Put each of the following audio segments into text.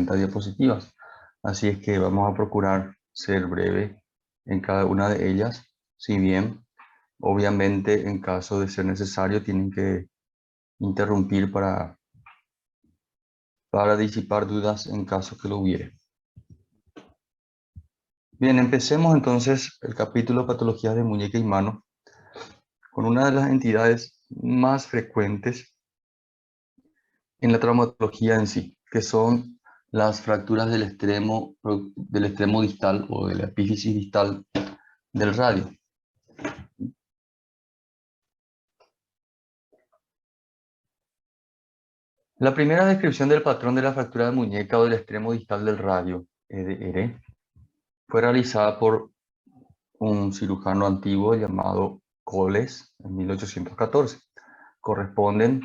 60 diapositivas. Así es que vamos a procurar ser breve en cada una de ellas, si bien obviamente en caso de ser necesario tienen que interrumpir para disipar dudas en caso que lo hubiere. Bien, empecemos entonces el capítulo Patologías de muñeca y mano con una de las entidades más frecuentes en la traumatología en sí, que son las fracturas del extremo distal o de la epífisis distal del radio. La primera descripción del patrón de la fractura de muñeca o del extremo distal del radio, EDR, fue realizada por un cirujano antiguo llamado Coles en 1814. Corresponden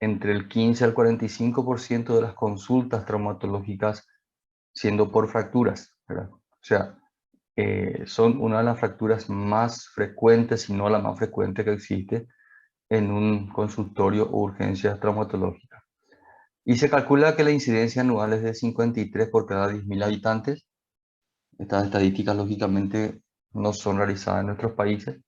entre el 15 al 45% de las consultas traumatológicas siendo por fracturas, ¿verdad? O sea, son una de las fracturas más frecuentes, si no la más frecuente que existe en un consultorio o urgencias traumatológicas. Y se calcula que la incidencia anual es de 53 por cada 10.000 habitantes. Estas estadísticas, lógicamente, no son realizadas en nuestros países,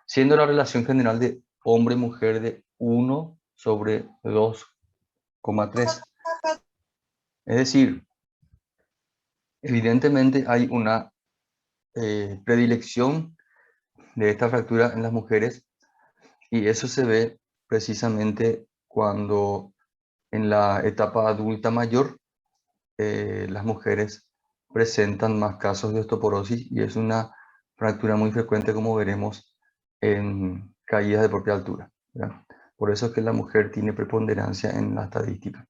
siendo la relación general de hombre-mujer de 1 sobre 2,3. Es decir, evidentemente hay una predilección de esta fractura en las mujeres, y eso se ve precisamente cuando en la etapa adulta mayor las mujeres presentan más casos de osteoporosis, y es una fractura muy frecuente, como veremos, en caídas de propia altura, ¿verdad? Por eso es que la mujer tiene preponderancia en la estadística.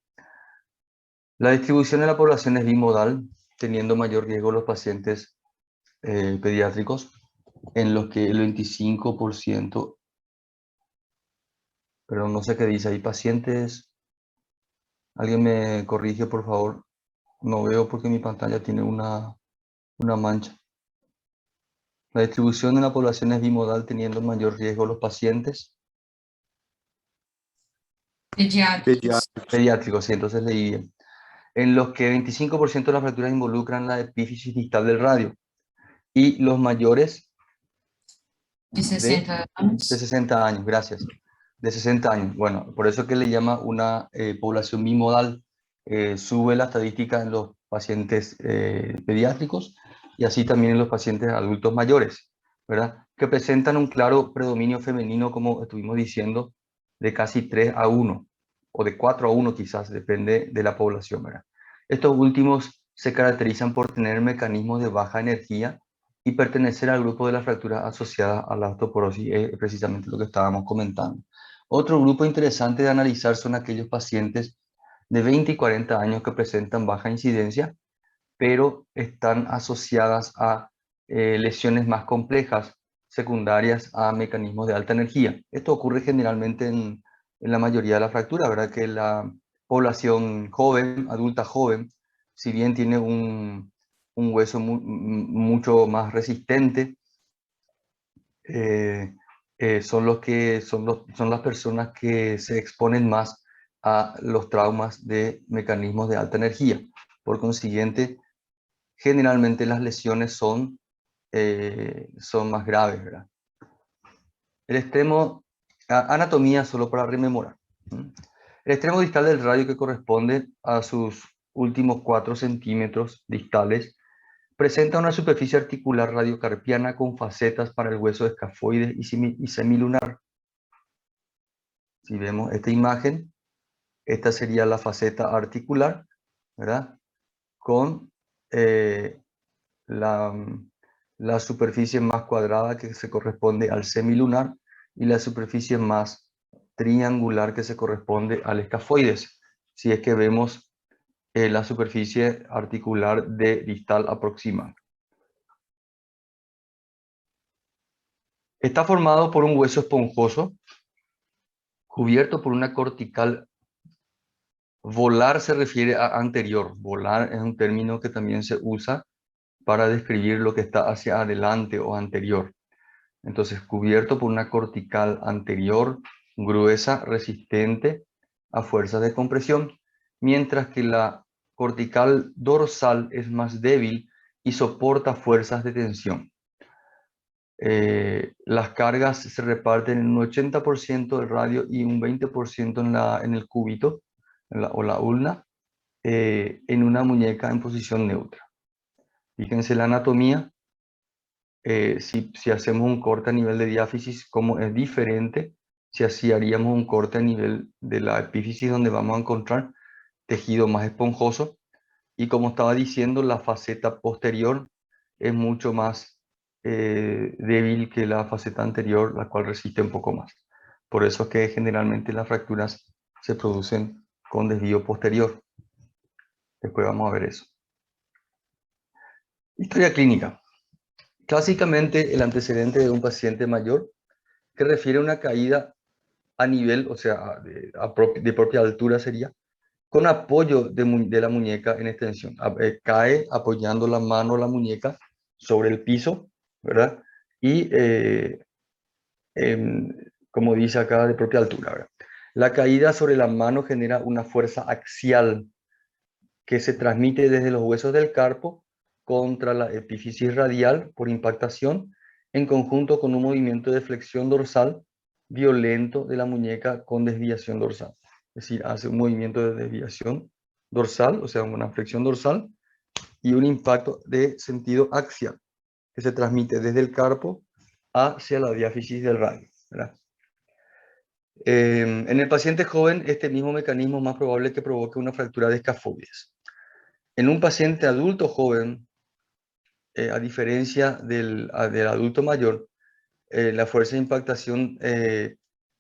La distribución de la población es bimodal, teniendo mayor riesgo los pacientes pediátricos, en los que el 25%, pero no sé qué dice ahí, pacientes, alguien me corrige por favor, no veo porque mi pantalla tiene una mancha. La distribución de la población es bimodal, teniendo mayor riesgo los pacientes pediátricos, sí, entonces leí bien. En los que 25% de las fracturas involucran la epífisis distal del radio, y los mayores De 60 años. de 60 años, gracias, de 60 años. Bueno, por eso que le llama una población bimodal. Sube la estadística en los pacientes pediátricos y así también en los pacientes adultos mayores, ¿verdad? Que presentan un claro predominio femenino, como estuvimos diciendo, de casi 3-1 o de 4-1 quizás, depende de la población, ¿verdad? Estos últimos se caracterizan por tener mecanismos de baja energía y pertenecer al grupo de las fracturas asociadas a la osteoporosis, es precisamente lo que estábamos comentando. Otro grupo interesante de analizar son aquellos pacientes de 20 y 40 años que presentan baja incidencia, pero están asociadas a lesiones más complejas, secundarias a mecanismos de alta energía. Esto ocurre generalmente en la mayoría de las fracturas, ¿verdad? Que la población joven, adulta joven, si bien tiene un hueso mucho más resistente, son las personas que se exponen más a los traumas de mecanismos de alta energía. Por consiguiente, generalmente las lesiones son más graves, ¿verdad? El extremo, anatomía solo para rememorar. El extremo distal del radio, que corresponde a sus últimos 4 centímetros distales, presenta una superficie articular radiocarpiana con facetas para el hueso escafoide y semilunar. Si vemos esta imagen, esta sería la faceta articular, ¿verdad? Con la superficie más cuadrada que se corresponde al semilunar, y la superficie más triangular que se corresponde al escafoides. Si es que vemos la superficie articular de distal aproximada. Está formado por un hueso esponjoso cubierto por una cortical. Volar se refiere a anterior. Volar es un término que también se usa para describir lo que está hacia adelante o anterior. Entonces, cubierto por una cortical anterior, gruesa, resistente a fuerzas de compresión, mientras que la cortical dorsal es más débil y soporta fuerzas de tensión. Las cargas se reparten en un 80% del radio y un 20% en el cúbito o la ulna, en una muñeca en posición neutra. Fíjense la anatomía. Si hacemos un corte a nivel de diáfisis, como es diferente si haríamos un corte a nivel de la epífisis, donde vamos a encontrar tejido más esponjoso. Y como estaba diciendo, la faceta posterior es mucho más débil que la faceta anterior, la cual resiste un poco más. Por eso es que generalmente las fracturas se producen con desvío posterior. Después vamos a ver eso. Historia clínica. Clásicamente, el antecedente de un paciente mayor que refiere a una caída a nivel, o sea, de propia altura sería, con apoyo de la muñeca en extensión. Cae apoyando la mano o la muñeca sobre el piso, ¿verdad? Y, como dice acá, de propia altura, ¿verdad? La caída sobre la mano genera una fuerza axial que se transmite desde los huesos del carpo contra la epífisis radial por impactación, en conjunto con un movimiento de flexión dorsal violento de la muñeca con desviación dorsal. Es decir, hace un movimiento de desviación dorsal, o sea, una flexión dorsal, y un impacto de sentido axial, que se transmite desde el carpo hacia la diáfisis del radio, ¿verdad? En el paciente joven, este mismo mecanismo es más probable que provoque una fractura de escafoides. En un paciente adulto joven, a diferencia del adulto mayor, la fuerza de impactación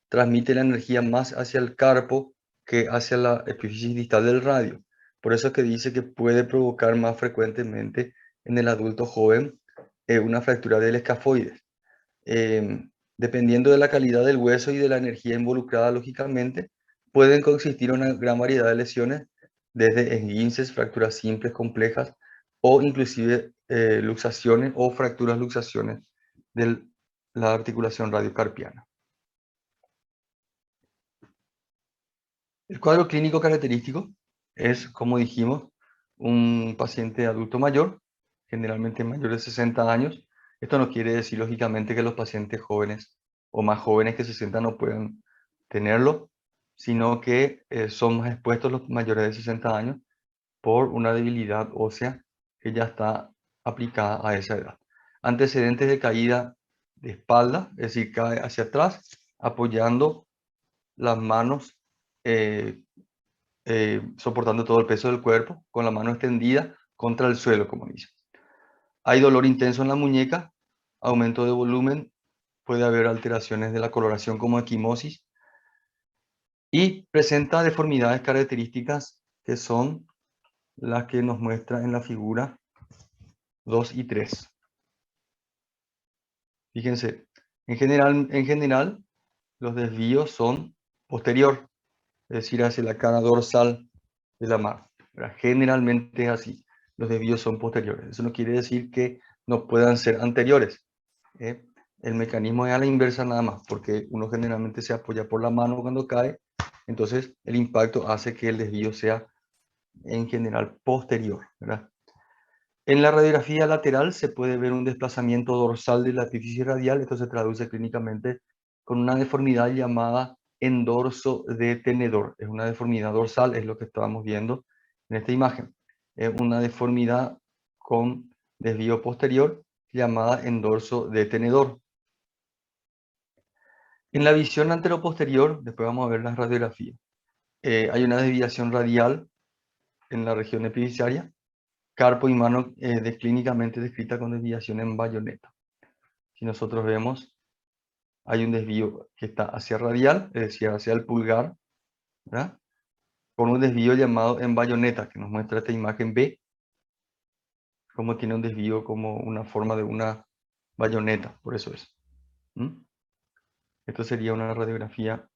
transmite la energía más hacia el carpo que hacia la epífisis distal del radio. Por eso es que dice que puede provocar más frecuentemente en el adulto joven una fractura del escafoides. Dependiendo de la calidad del hueso y de la energía involucrada, lógicamente, pueden coexistir una gran variedad de lesiones, desde esguinces, fracturas simples, complejas, o inclusive luxaciones o fracturas luxaciones de la articulación radiocarpiana. El cuadro clínico característico es, como dijimos, un paciente adulto mayor, generalmente mayor de 60 años. Esto no quiere decir, lógicamente, que los pacientes jóvenes o más jóvenes que 60 no puedan tenerlo, sino que son más expuestos los mayores de 60 años por una debilidad ósea que ya está aplicada a esa edad. Antecedentes de caída de espalda, es decir, cae hacia atrás, apoyando las manos, soportando todo el peso del cuerpo, con la mano extendida contra el suelo, como dice. Hay dolor intenso en la muñeca, aumento de volumen, puede haber alteraciones de la coloración como equimosis, y presenta deformidades características que son las que nos muestra en la figura 2 y 3. Fíjense, en general los desvíos son posterior, es decir, hacia la cara dorsal de la mano. Generalmente es así, los desvíos son posteriores. Eso no quiere decir que no puedan ser anteriores. El mecanismo es a la inversa nada más, porque uno generalmente se apoya por la mano cuando cae, entonces el impacto hace que el desvío sea en general posterior, ¿verdad? En la radiografía lateral se puede ver un desplazamiento dorsal de la epífisis radial. Esto se traduce clínicamente con una deformidad llamada endorso de tenedor. Es una deformidad dorsal, es lo que estábamos viendo en esta imagen. Es una deformidad con desvío posterior llamada endorso de tenedor. En la visión anteroposterior, después vamos a ver las radiografías, hay una desviación radial en la región epifisiaria, carpo y mano clínicamente descrita con desviación en bayoneta. Si nosotros vemos, hay un desvío que está hacia radial, es decir, hacia el pulgar, ¿verdad? Con un desvío llamado en bayoneta, que nos muestra esta imagen B, como tiene un desvío como una forma de una bayoneta, por eso es. Esto sería una radiografía,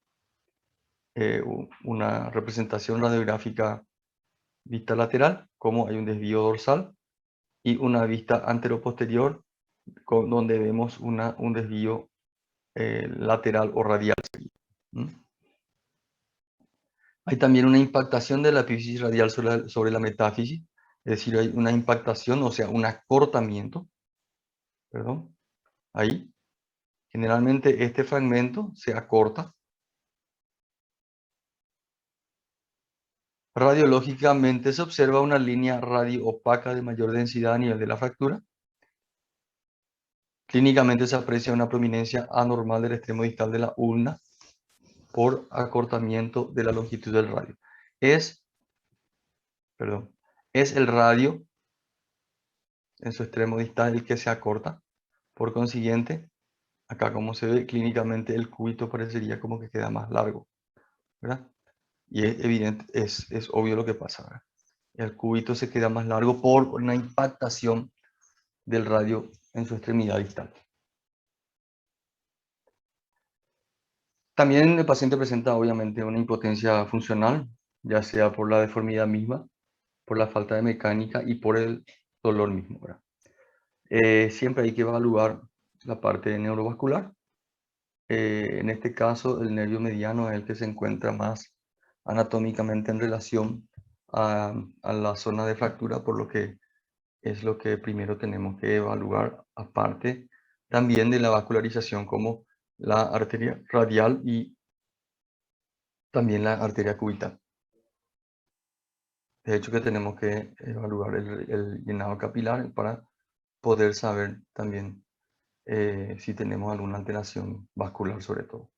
una representación radiográfica vista lateral, como hay un desvío dorsal, y una vista anteroposterior, donde vemos un desvío lateral o radial. Hay también una impactación de la epífisis radial sobre la metáfisis, es decir, hay una impactación, o sea, un acortamiento, perdón, ahí. Generalmente este fragmento se acorta. Radiológicamente se observa una línea radio-opaca de mayor densidad a nivel de la fractura. Clínicamente se aprecia una prominencia anormal del extremo distal de la ulna por acortamiento de la longitud del radio. Es el radio en su extremo distal el que se acorta. Por consiguiente, acá como se ve clínicamente el cúbito parecería como que queda más largo, ¿verdad? Y es evidente, es obvio lo que pasa, ¿verdad? El cúbito se queda más largo por una impactación del radio en su extremidad distal. También el paciente presenta obviamente una impotencia funcional, ya sea por la deformidad misma, por la falta de mecánica y por el dolor mismo, ¿verdad? Siempre hay que evaluar la parte neurovascular. En este caso, el nervio mediano es el que se encuentra más anatómicamente en relación a la zona de fractura, por lo que es lo que primero tenemos que evaluar, aparte también de la vascularización como la arteria radial y también la arteria cubital. De hecho que tenemos que evaluar el llenado capilar para poder saber también si tenemos alguna alteración vascular sobre todo.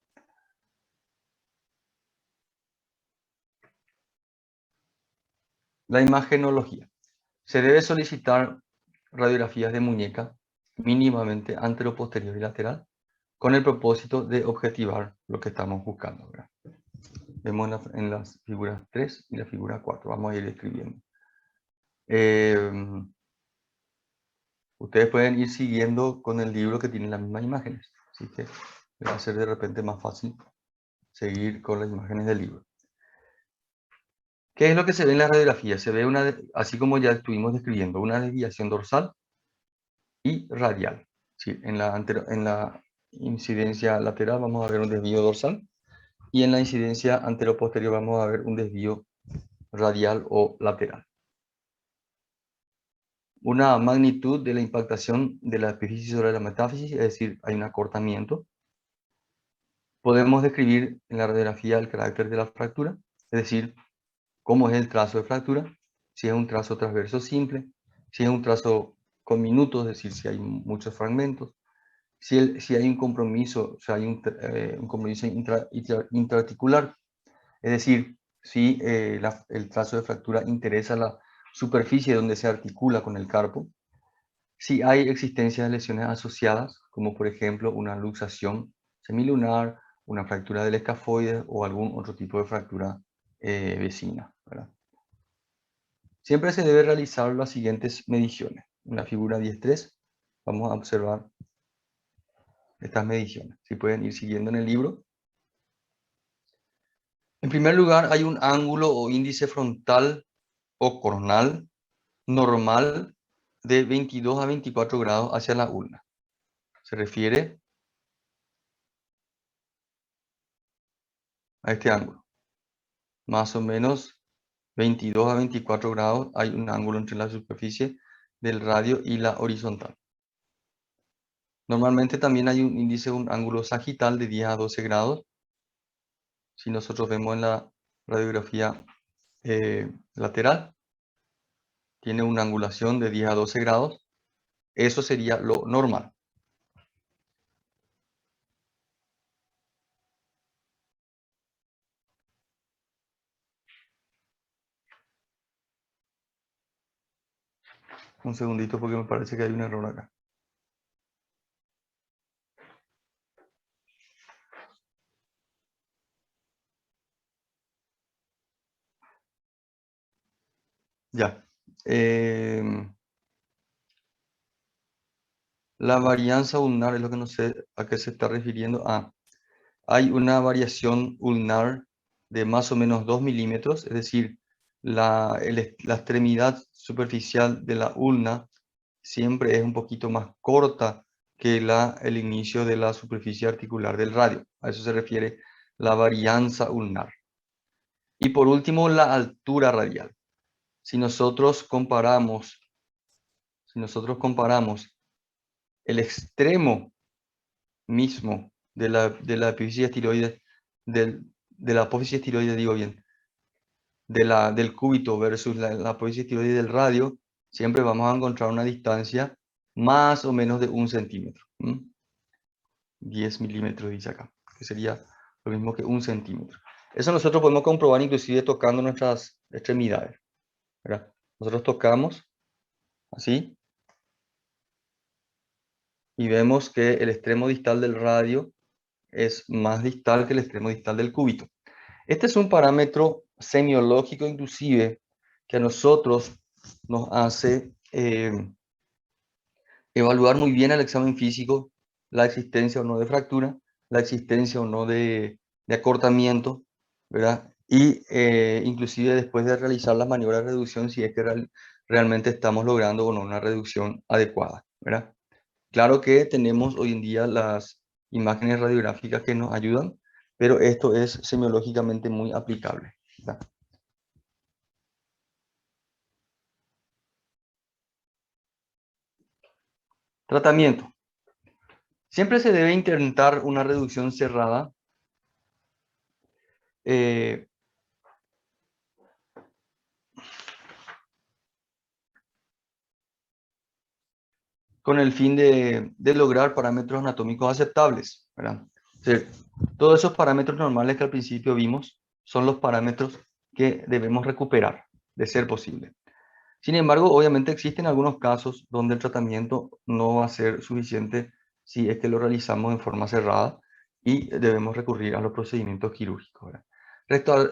La imagenología. Se debe solicitar radiografías de muñeca mínimamente anteroposterior y lateral con el propósito de objetivar lo que estamos buscando, ¿verdad? Vemos en las figuras 3 y la figura 4. Vamos a ir escribiendo. Ustedes pueden ir siguiendo con el libro que tiene las mismas imágenes. Así que va a ser de repente más fácil seguir con las imágenes del libro. ¿Qué es lo que se ve en la radiografía? Se ve así como ya estuvimos describiendo, una desviación dorsal y radial. Sí, en la incidencia lateral vamos a ver un desvío dorsal y en la incidencia anteroposterior vamos a ver un desvío radial o lateral. Una magnitud de la impactación de la epífisis sobre la metáfisis, es decir, hay un acortamiento. Podemos describir en la radiografía el carácter de la fractura, es decir, cómo es el trazo de fractura, si es un trazo transverso simple, si es un trazo con minutos, es decir, si hay muchos fragmentos, si hay un compromiso, o sea, hay un compromiso intraarticular, es decir, si el trazo de fractura interesa la superficie donde se articula con el carpo, si hay existencia de lesiones asociadas, como por ejemplo una luxación semilunar, una fractura del escafoide o algún otro tipo de fractura vecina, ¿verdad? Siempre se debe realizar las siguientes mediciones. En la figura 10.3 vamos a observar estas mediciones. Si pueden ir siguiendo en el libro. En primer lugar, hay un ángulo o índice frontal o coronal normal de 22 a 24 grados hacia la ulna. Se refiere a este ángulo. Más o menos 22 a 24 grados hay un ángulo entre la superficie del radio y la horizontal. Normalmente también hay un índice, un ángulo sagital de 10 a 12 grados. Si nosotros vemos en la radiografía lateral, tiene una angulación de 10 a 12 grados. Eso sería lo normal. Un segundito porque me parece que hay un error acá. Ya. La varianza ulnar es lo que no sé a qué se está refiriendo. Hay una variación ulnar de más o menos 2 milímetros, es decir, la extremidad superficial de la ulna siempre es un poquito más corta que el inicio de la superficie articular del radio. A eso se refiere la varianza ulnar. Y por último, la altura radial. Si nosotros comparamos el extremo mismo de la apófisis estiloide, de la apófisis estiloide, digo bien, del cúbito versus la apófisis estiloide del radio, siempre vamos a encontrar una distancia más o menos de 1 centímetro. 10 milímetros dice acá, que sería lo mismo que 1 centímetro. Eso nosotros podemos comprobar inclusive tocando nuestras extremidades, ¿verdad? Nosotros tocamos así y vemos que el extremo distal del radio es más distal que el extremo distal del cúbito. Este es un parámetro semiológico inclusive que a nosotros nos hace evaluar muy bien el examen físico la existencia o no de fractura, la existencia o no de acortamiento, ¿verdad? Y inclusive después de realizar las maniobras de reducción, si es que realmente estamos logrando o no una reducción adecuada, ¿verdad? Claro que tenemos hoy en día las imágenes radiográficas que nos ayudan, pero esto es semiológicamente muy aplicable, ¿verdad? Tratamiento. Siempre se debe intentar una reducción cerrada. Con el fin de lograr parámetros anatómicos aceptables, ¿verdad? O sea, todos esos parámetros normales que al principio vimos son los parámetros que debemos recuperar, de ser posible. Sin embargo, obviamente existen algunos casos donde el tratamiento no va a ser suficiente si es que lo realizamos en forma cerrada y debemos recurrir a los procedimientos quirúrgicos, ¿verdad?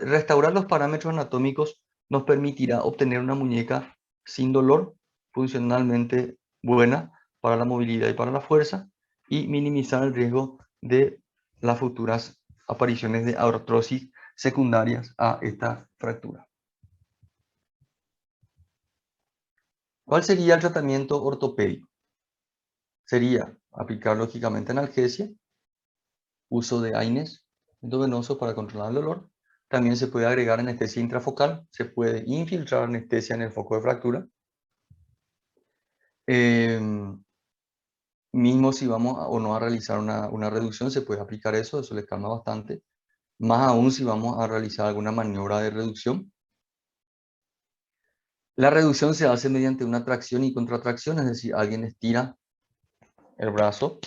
Restaurar los parámetros anatómicos nos permitirá obtener una muñeca sin dolor, funcionalmente buena para la movilidad y para la fuerza, y minimizar el riesgo de las futuras apariciones de artrosis secundarias a esta fractura. ¿Cuál sería el tratamiento ortopédico? Sería aplicar lógicamente analgesia, uso de AINES endovenoso para controlar el dolor. También se puede agregar anestesia intrafocal, se puede infiltrar anestesia en el foco de fractura. Mismo si vamos o no a realizar una reducción, se puede aplicar eso le calma bastante. Más aún si vamos a realizar alguna maniobra de reducción. La reducción se hace mediante una tracción y contratracción, es decir, alguien estira el brazo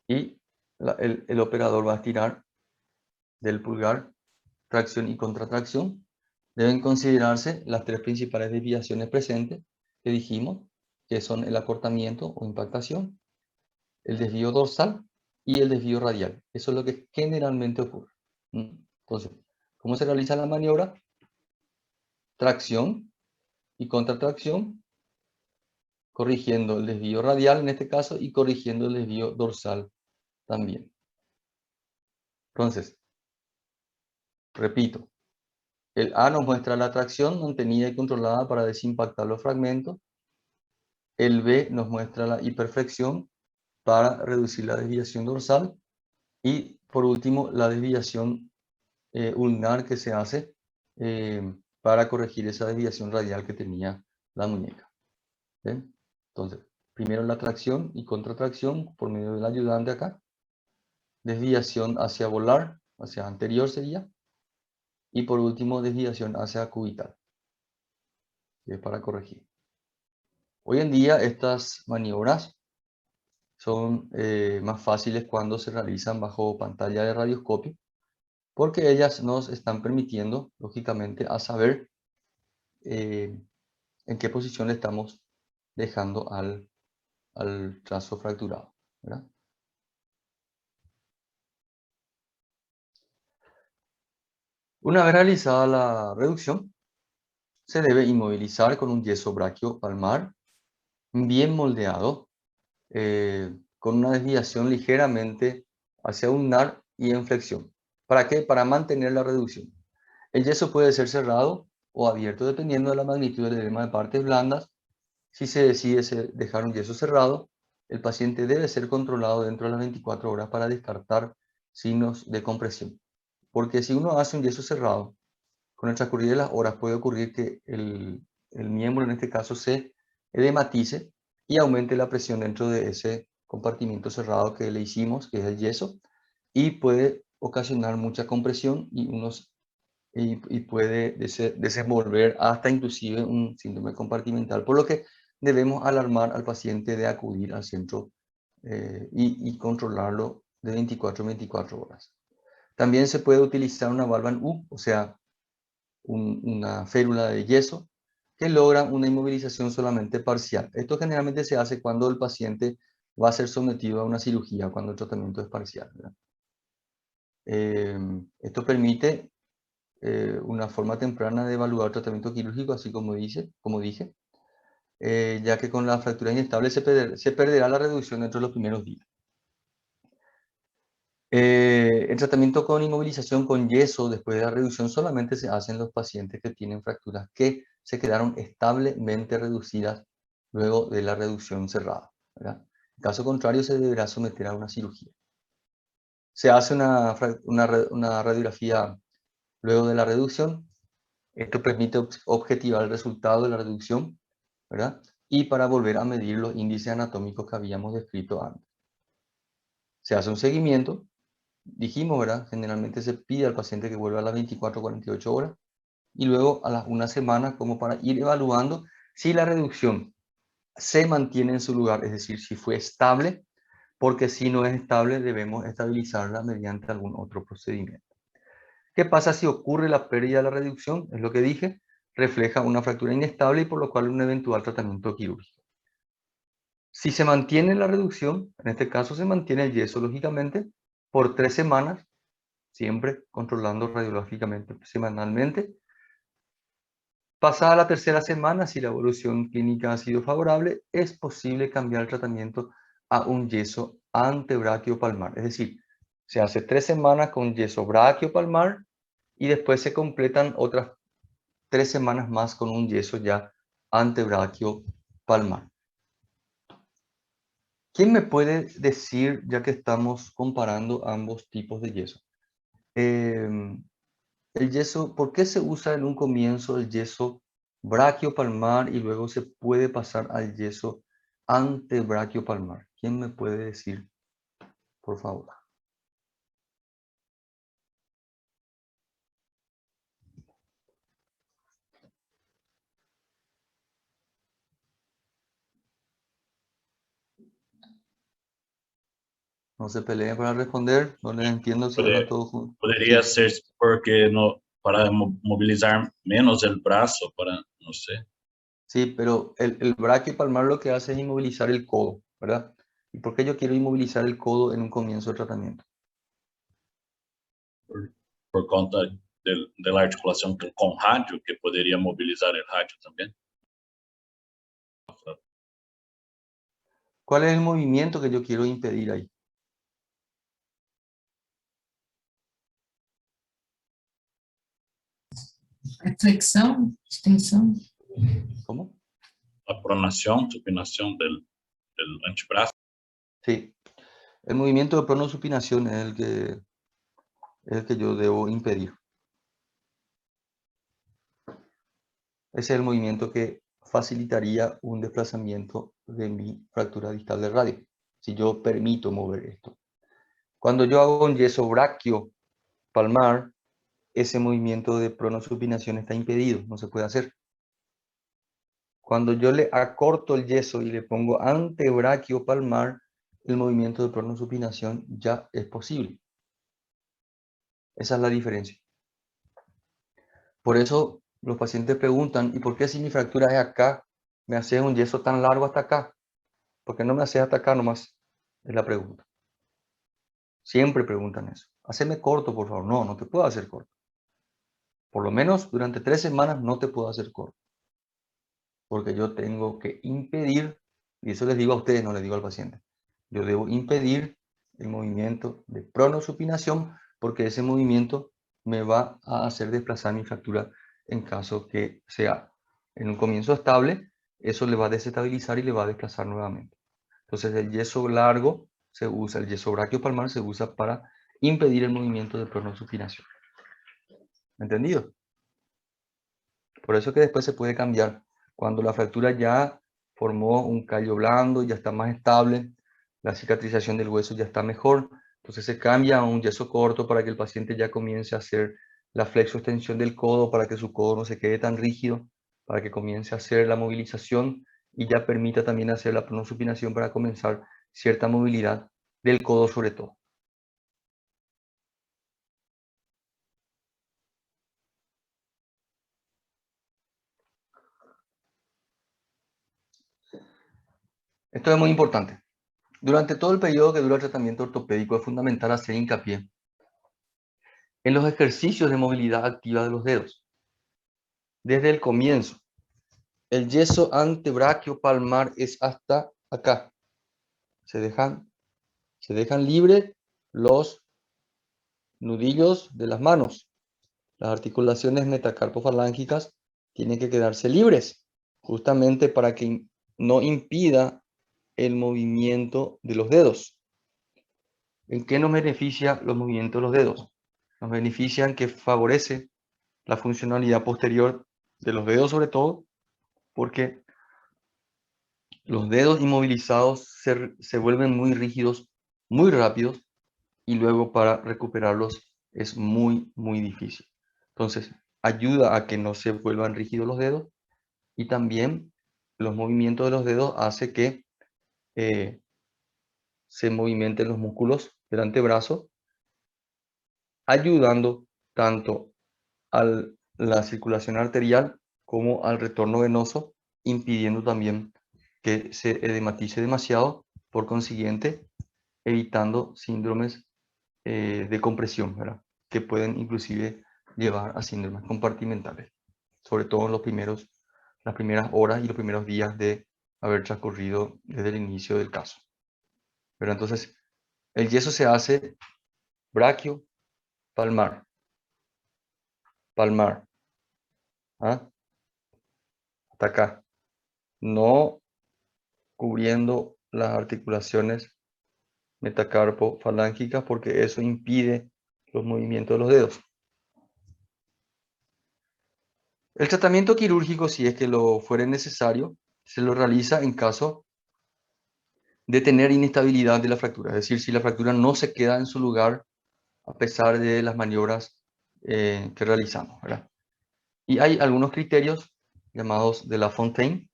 y el operador va a estirar del pulgar, tracción y contratracción. Deben considerarse las tres principales desviaciones presentes que dijimos, que son el acortamiento o impactación, el desvío dorsal y el desvío radial. Eso es lo que generalmente ocurre. Entonces, ¿cómo se realiza la maniobra? Tracción y contratracción, corrigiendo el desvío radial en este caso y corrigiendo el desvío dorsal también. Entonces, repito, el A nos muestra la tracción mantenida y controlada para desimpactar los fragmentos. El B nos muestra la hiperflexión para reducir la desviación dorsal. Y por último, la desviación ulnar que se hace para corregir esa desviación radial que tenía la muñeca. ¿Bien? Entonces, primero la tracción y contratracción por medio del ayudante acá. Desviación hacia volar, hacia anterior sería. Y por último, desviación hacia cubital, para corregir. Hoy en día estas maniobras son más fáciles cuando se realizan bajo pantalla de radioscopio, porque ellas nos están permitiendo, lógicamente, a saber en qué posición le estamos dejando al trazo fracturado, ¿verdad? Una vez realizada la reducción, se debe inmovilizar con un yeso braquiopalmar bien moldeado, con una desviación ligeramente hacia ulnar y en flexión. ¿Para qué? Para mantener la reducción. El yeso puede ser cerrado o abierto dependiendo de la magnitud del edema de partes blandas. Si se decide dejar un yeso cerrado, el paciente debe ser controlado dentro de las 24 horas para descartar signos de compresión. Porque si uno hace un yeso cerrado, con el transcurrir de las horas puede ocurrir que el miembro, en este caso, se edematice y aumente la presión dentro de ese compartimiento cerrado que le hicimos, que es el yeso, y puede ocasionar mucha compresión y puede desenvolver hasta inclusive un síndrome compartimental, por lo que debemos alarmar al paciente de acudir al centro y controlarlo de 24 a 24 horas. También se puede utilizar una valva en U, o sea, una férula de yeso, que logra una inmovilización solamente parcial. Esto generalmente se hace cuando el paciente va a ser sometido a una cirugía, cuando el tratamiento es parcial, ¿verdad? Esto permite una forma temprana de evaluar tratamiento quirúrgico, así como dije, ya que con la fractura inestable se perderá la reducción dentro de los primeros días. El tratamiento con inmovilización con yeso después de la reducción solamente se hace en los pacientes que tienen fracturas que se quedaron establemente reducidas luego de la reducción cerrada, ¿verdad? En caso contrario, se deberá someter a una cirugía. Se hace una radiografía luego de la reducción. Esto permite objetivar el resultado de la reducción, ¿verdad? Y para volver a medir los índices anatómicos que habíamos descrito antes. Se hace un seguimiento. Dijimos, ¿verdad? Generalmente se pide al paciente que vuelva a las 24 o 48 horas y luego a las una semana como para ir evaluando si la reducción se mantiene en su lugar, es decir, si fue estable, porque si no es estable debemos estabilizarla mediante algún otro procedimiento. ¿Qué pasa si ocurre la pérdida de la reducción? Es lo que dije, refleja una fractura inestable y por lo cual un eventual tratamiento quirúrgico. Si se mantiene la reducción, en este caso se mantiene el yeso lógicamente por 3 semanas, siempre controlando radiológicamente semanalmente. Pasada la tercera semana, si la evolución clínica ha sido favorable, es posible cambiar el tratamiento a un yeso antebraquiopalmar. Es decir, se hace 3 semanas con yeso braquiopalmar y después se completan otras 3 semanas más con un yeso ya antebraquiopalmar. ¿Quién me puede decir, ya que estamos comparando ambos tipos de yeso? El yeso, ¿por qué se usa en un comienzo el yeso braquiopalmar y luego se puede pasar al yeso antebraquiopalmar? ¿Quién me puede decir, por favor? No se peleen para responder, no les entiendo si hablan todos juntos. Poderia Sí, ser porque para movilizar menos el brazo, para, no sé. sí, pero el braquiopalmar lo que hace es inmovilizar el codo, ¿verdad? ¿Y por qué yo quiero inmovilizar el codo en un comienzo de tratamiento? Por conta de la articulación con radio, que poderia movilizar el radio también. ¿Cuál es el movimiento que yo quiero impedir ahí? Flexión, extensión. ¿Cómo? La pronación, supinación del antebrazo. Sí, el movimiento de pronosupinación es el que yo debo impedir. Ese es el movimiento que facilitaría un desplazamiento de mi fractura distal del radio, si yo permito mover esto. Cuando yo hago un yeso braquiopalmar, ese movimiento de pronosupinación está impedido, no se puede hacer. Cuando yo le acorto el yeso y le pongo antebraquiopalmar, el movimiento de pronosupinación ya es posible. Esa es la diferencia. Por eso los pacientes preguntan, ¿y por qué si mi fractura es acá, me haces un yeso tan largo hasta acá? ¿Por qué no me haces hasta acá nomás? Es la pregunta. Siempre preguntan eso. Haceme corto, por favor. No, no te puedo hacer corto. Por lo menos durante 3 semanas no te puedo hacer corto. Porque yo tengo que impedir, y eso les digo a ustedes, no les digo al paciente. Yo debo impedir el movimiento de pronosupinación porque ese movimiento me va a hacer desplazar mi fractura en caso que sea en un comienzo estable, eso le va a desestabilizar y le va a desplazar nuevamente. Entonces el yeso largo se usa, el yeso braquiopalmar se usa para impedir el movimiento de pronosupinación. ¿Entendido? Por eso que después se puede cambiar. Cuando la fractura ya formó un callo blando, ya está más estable, la cicatrización del hueso ya está mejor, entonces se cambia a un yeso corto para que el paciente ya comience a hacer la flexoextensión del codo, para que su codo no se quede tan rígido, para que comience a hacer la movilización y ya permita también hacer la pronosupinación para comenzar cierta movilidad del codo sobre todo. Esto es muy importante. Durante todo el periodo que dura el tratamiento ortopédico es fundamental hacer hincapié en los ejercicios de movilidad activa de los dedos. Desde el comienzo, el yeso antebráqueo palmar es hasta acá. Se dejan libres los nudillos de las manos. Las articulaciones metacarpofalángicas tienen que quedarse libres, justamente para que no impida el movimiento de los dedos. ¿En qué nos beneficia los movimientos de los dedos? Nos benefician que favorece la funcionalidad posterior de los dedos, sobre todo porque los dedos inmovilizados se vuelven muy rígidos, muy rápidos, y luego para recuperarlos es muy, muy difícil. Entonces, ayuda a que no se vuelvan rígidos los dedos, y también los movimientos de los dedos hace que se movimenten los músculos del antebrazo, ayudando tanto a la circulación arterial como al retorno venoso, impidiendo también que se edematice demasiado, por consiguiente, evitando síndromes de compresión, ¿verdad? Que pueden inclusive llevar a síndromes compartimentales, sobre todo en las primeras horas y los primeros días de haber transcurrido desde el inicio del caso. Pero entonces, el yeso se hace braquio, palmar, palmar, ¿ah? Hasta acá, no cubriendo las articulaciones metacarpofalángicas, porque eso impide los movimientos de los dedos. El tratamiento quirúrgico, si es que lo fuere necesario, se lo realiza en caso de tener inestabilidad de la fractura, es decir, si la fractura no se queda en su lugar a pesar de las maniobras que realizamos, ¿verdad? Y hay algunos criterios llamados de Lafontaine,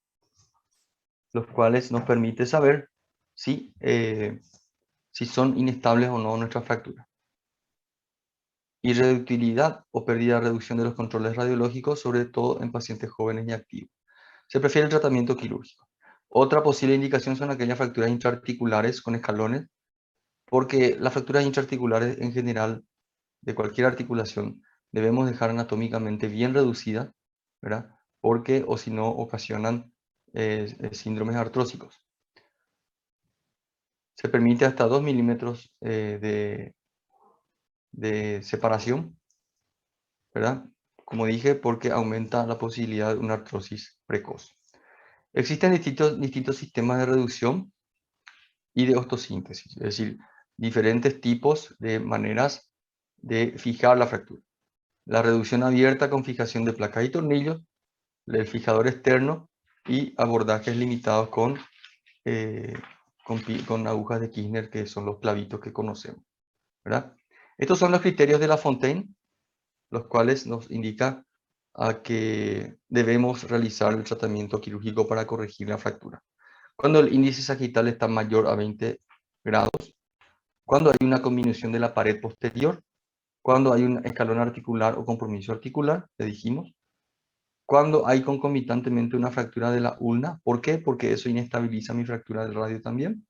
los cuales nos permiten saber si son inestables o no nuestras fracturas. Irreductibilidad o pérdida de reducción de los controles radiológicos, sobre todo en pacientes jóvenes y activos. Se prefiere el tratamiento quirúrgico. Otra posible indicación son aquellas fracturas intraarticulares con escalones, porque las fracturas intraarticulares en general de cualquier articulación debemos dejar anatómicamente bien reducidas, ¿verdad? Porque o si no ocasionan síndromes artrósicos. Se permite hasta 2 milímetros de separación, ¿verdad? Como dije, porque aumenta la posibilidad de una artrosis precoz. Existen distintos sistemas de reducción y de ostosíntesis, es decir, diferentes tipos de maneras de fijar la fractura. La reducción abierta con fijación de placas y tornillos, el fijador externo y abordajes limitados con agujas de Kirchner, que son los clavitos que conocemos, ¿verdad? Estos son los criterios de Lafontaine, los cuales nos indican a que debemos realizar el tratamiento quirúrgico para corregir la fractura. Cuando el índice sagital está mayor a 20 grados, cuando hay una conminución de la pared posterior, cuando hay un escalón articular o compromiso articular, le dijimos, cuando hay concomitantemente una fractura de la ulna. ¿Por qué? Porque eso inestabiliza mi fractura del radio también.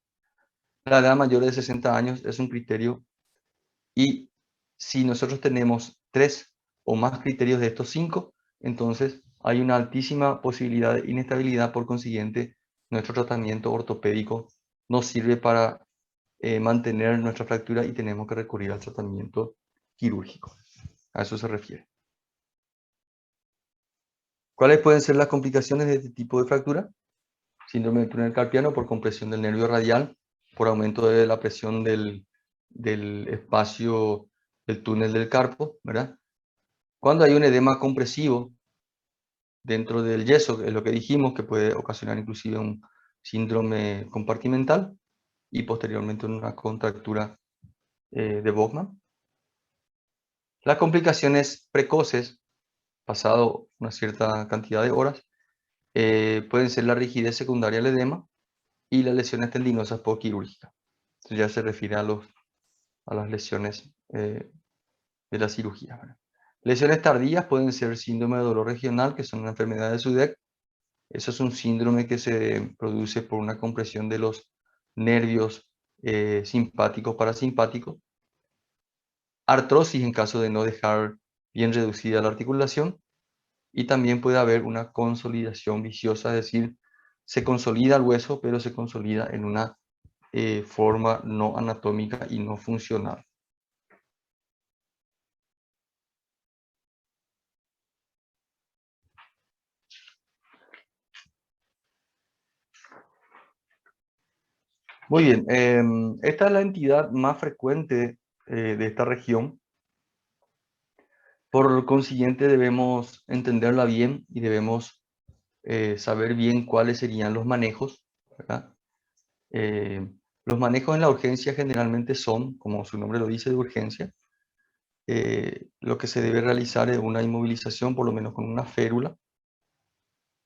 La edad mayor de 60 años es un criterio, y si nosotros tenemos 3 o más criterios de estos 5, entonces hay una altísima posibilidad de inestabilidad. Por consiguiente, nuestro tratamiento ortopédico nos sirve para mantener nuestra fractura y tenemos que recurrir al tratamiento quirúrgico. A eso se refiere. ¿Cuáles pueden ser las complicaciones de este tipo de fractura? Síndrome del túnel carpiano por compresión del nervio radial, por aumento de la presión del espacio del túnel del carpo, ¿verdad? Cuando hay un edema compresivo dentro del yeso, que es lo que dijimos, que puede ocasionar inclusive un síndrome compartimental y posteriormente una contractura de Bowman. Las complicaciones precoces, pasado una cierta cantidad de horas, pueden ser la rigidez secundaria al edema y las lesiones tendinosas postquirúrgicas. Esto ya se refiere a las lesiones de la cirugía, ¿verdad? Lesiones tardías pueden ser síndrome de dolor regional, que son una enfermedad de SUDEP. Eso es un síndrome que se produce por una compresión de los nervios simpáticos parasimpáticos. Artrosis en caso de no dejar bien reducida la articulación. Y también puede haber una consolidación viciosa, es decir, se consolida el hueso, pero se consolida en una forma no anatómica y no funcional. Muy bien, esta es la entidad más frecuente de esta región. Por consiguiente, debemos entenderla bien y debemos saber bien cuáles serían los manejos, ¿verdad? Los manejos en la urgencia generalmente son, como su nombre lo dice, de urgencia. Lo que se debe realizar es una inmovilización, por lo menos con una férula,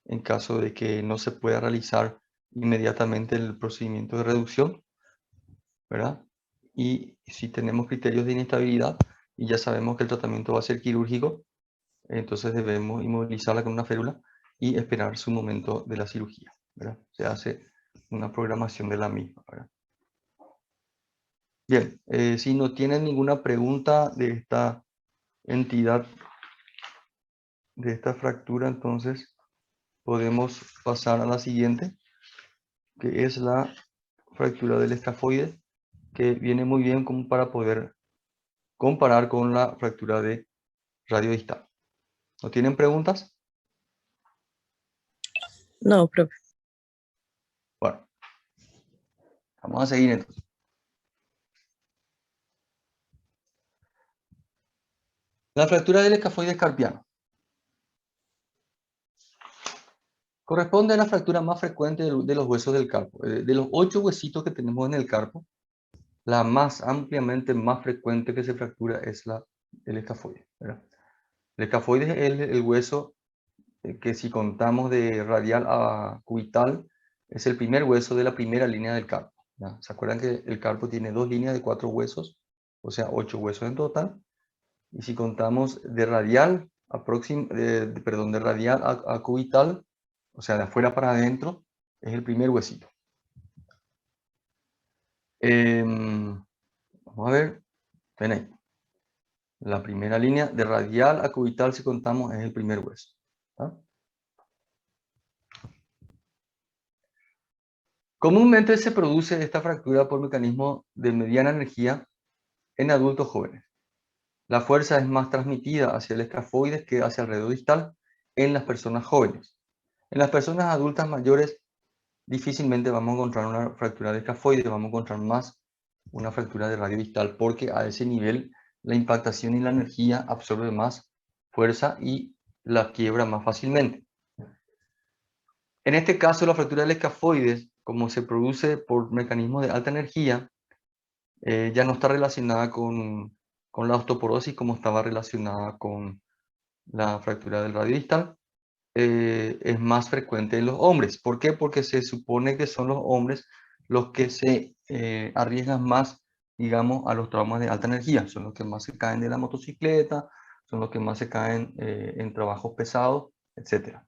en caso de que no se pueda realizar inmediatamente el procedimiento de reducción, ¿verdad? Y si tenemos criterios de inestabilidad y ya sabemos que el tratamiento va a ser quirúrgico, entonces debemos inmovilizarla con una férula y esperar su momento de la cirugía, ¿verdad? Se hace una programación de la misma, ¿verdad? Bien, si no tienen ninguna pregunta de esta entidad, de esta fractura, entonces podemos pasar a la siguiente, que es la fractura del escafoide, que viene muy bien como para poder comparar con la fractura de radio distal. ¿No tienen preguntas? No, profe. Bueno, vamos a seguir entonces. La fractura del escafoide escarpiano corresponde a la fractura más frecuente de los huesos del carpo. De los 8 huesitos que tenemos en el carpo, la más ampliamente más frecuente que se fractura es el escafoide, ¿verdad? El escafoide es el hueso que, si contamos de radial a cubital, es el primer hueso de la primera línea del carpo, ¿ya? ¿Se acuerdan que el carpo tiene 2 líneas de 4 huesos? O sea, 8 huesos en total. Y si contamos de radial de radial a cubital, o sea, de afuera para adentro, es el primer huesito. Vamos a ver, ven ahí. La primera línea de radial a cubital, si contamos, es el primer hueso, ¿tá? Comúnmente se produce esta fractura por mecanismo de mediana energía en adultos jóvenes. La fuerza es más transmitida hacia el escafoides que hacia el radio distal en las personas jóvenes. En las personas adultas mayores difícilmente vamos a encontrar una fractura de escafoides, vamos a encontrar más una fractura de radio distal, porque a ese nivel la impactación y la energía absorbe más fuerza y la quiebra más fácilmente. En este caso, la fractura del escafoides, como se produce por mecanismos de alta energía, ya no está relacionada con la osteoporosis como estaba relacionada con la fractura del radio distal. Es más frecuente en los hombres. ¿Por qué? Porque se supone que son los hombres los que se arriesgan más, digamos, a los traumas de alta energía. Son los que más se caen de la motocicleta, son los que más se caen en trabajos pesados, etc.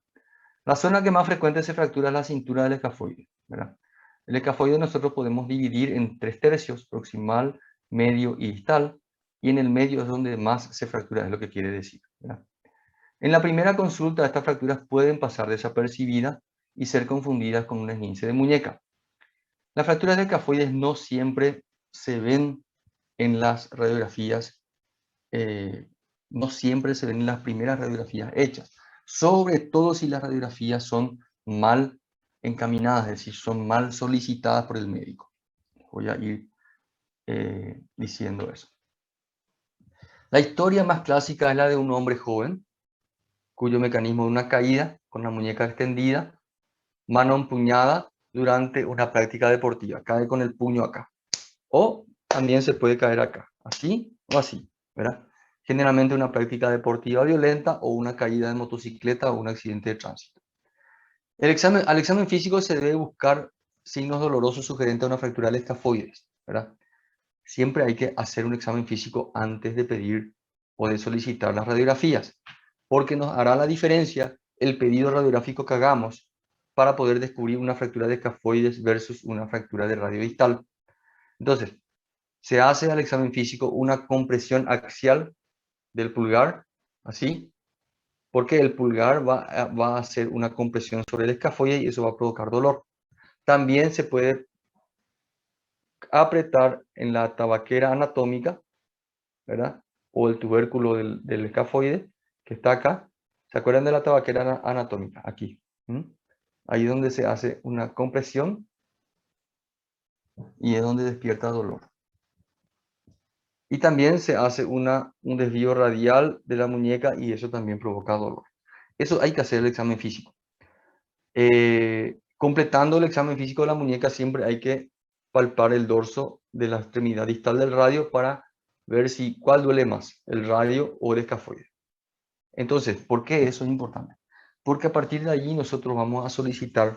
La zona que más frecuente se fractura es la cintura del escafoide, ¿verdad? El escafoide nosotros podemos dividir en 3 tercios, proximal, medio y distal, y en el medio es donde más se fractura, es lo que quiere decir, ¿verdad? En la primera consulta, estas fracturas pueden pasar desapercibidas y ser confundidas con un esguince de muñeca. Las fracturas de escafoides no siempre se ven en las radiografías, no siempre se ven en las primeras radiografías hechas, sobre todo si las radiografías son mal encaminadas, es decir, son mal solicitadas por el médico. Voy a ir diciendo eso. La historia más clásica es la de un hombre joven, cuyo mecanismo de una caída con la muñeca extendida, mano empuñada durante una práctica deportiva. Cae con el puño acá. O también se puede caer acá, así o así, ¿verdad? Generalmente una práctica deportiva violenta o una caída de motocicleta o un accidente de tránsito. Al examen físico se debe buscar signos dolorosos sugerentes a una fractura del escafoides, ¿verdad? Siempre hay que hacer un examen físico antes de pedir o de solicitar las radiografías, porque nos hará la diferencia el pedido radiográfico que hagamos para poder descubrir una fractura de escafoides versus una fractura de radio distal. Entonces, se hace al examen físico una compresión axial del pulgar, así, porque el pulgar va a hacer una compresión sobre el escafoide y eso va a provocar dolor. También se puede apretar en la tabaquera anatómica, ¿verdad? O el tubérculo del escafoide, que está acá. ¿Se acuerdan de la tabaquera anatómica? Aquí. Ahí es donde se hace una compresión y es donde despierta dolor. Y también se hace un desvío radial de la muñeca y eso también provoca dolor. Eso hay que hacer el examen físico. Completando el examen físico de la muñeca siempre hay que palpar el dorso de la extremidad distal del radio para ver cuál duele más, el radio o el escafoide. Entonces, ¿por qué eso es importante? Porque a partir de allí nosotros vamos a solicitar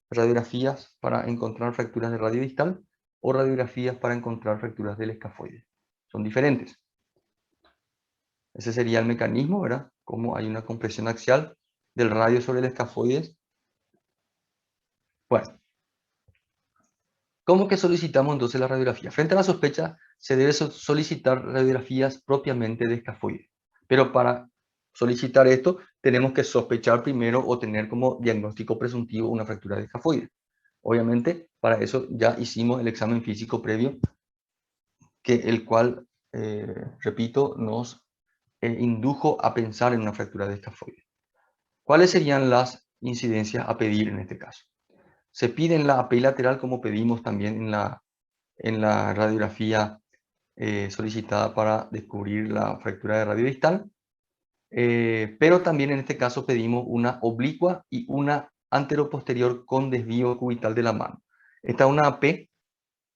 radiografías para encontrar fracturas de radio distal o radiografías para encontrar fracturas del escafoide. Son diferentes. Ese sería el mecanismo, ¿verdad? Como hay una compresión axial del radio sobre el escafoides. Bueno, ¿cómo que solicitamos entonces la radiografía? Frente a la sospecha, se debe solicitar radiografías propiamente de escafoide. Pero para solicitar esto, tenemos que sospechar primero o tener como diagnóstico presuntivo una fractura de escafoide. Obviamente, para eso ya hicimos el examen físico previo, el cual, repito, nos indujo a pensar en una fractura de escafoide. ¿Cuáles serían las incidencias a pedir en este caso? Se pide en la AP lateral, como pedimos también en la radiografía solicitada para descubrir la fractura de radio distal, pero también en este caso pedimos una oblicua y una anteroposterior con desvío cubital de la mano. Esta es una AP,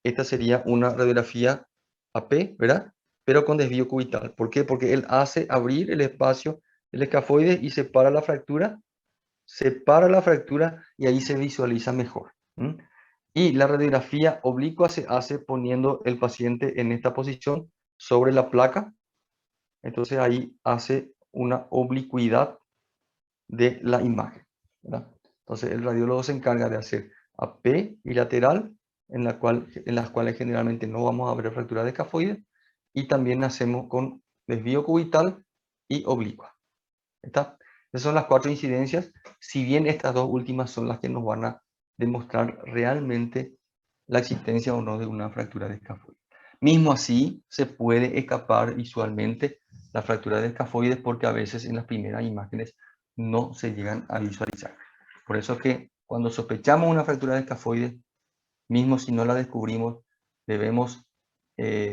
esta sería una radiografía AP, ¿verdad? Pero con desvío cubital. ¿Por qué? Porque él hace abrir el espacio del escafoide y separa la fractura y ahí se visualiza mejor. Y la radiografía oblicua se hace poniendo el paciente en esta posición sobre la placa. Entonces ahí hace una oblicuidad de la imagen, ¿verdad? Entonces el radiólogo se encarga de hacer AP y lateral, en las cuales generalmente no vamos a ver fractura de escafoide, y también hacemos con desvío cubital y oblicua. ¿Está? Esas son las 4 incidencias, si bien estas 2 últimas son las que nos van a demostrar realmente la existencia o no de una fractura de escafoide. Mismo así, se puede escapar visualmente la fractura de escafoides porque a veces en las primeras imágenes no se llegan a visualizar. Por eso es que cuando sospechamos una fractura de escafoides, mismo si no la descubrimos, debemos,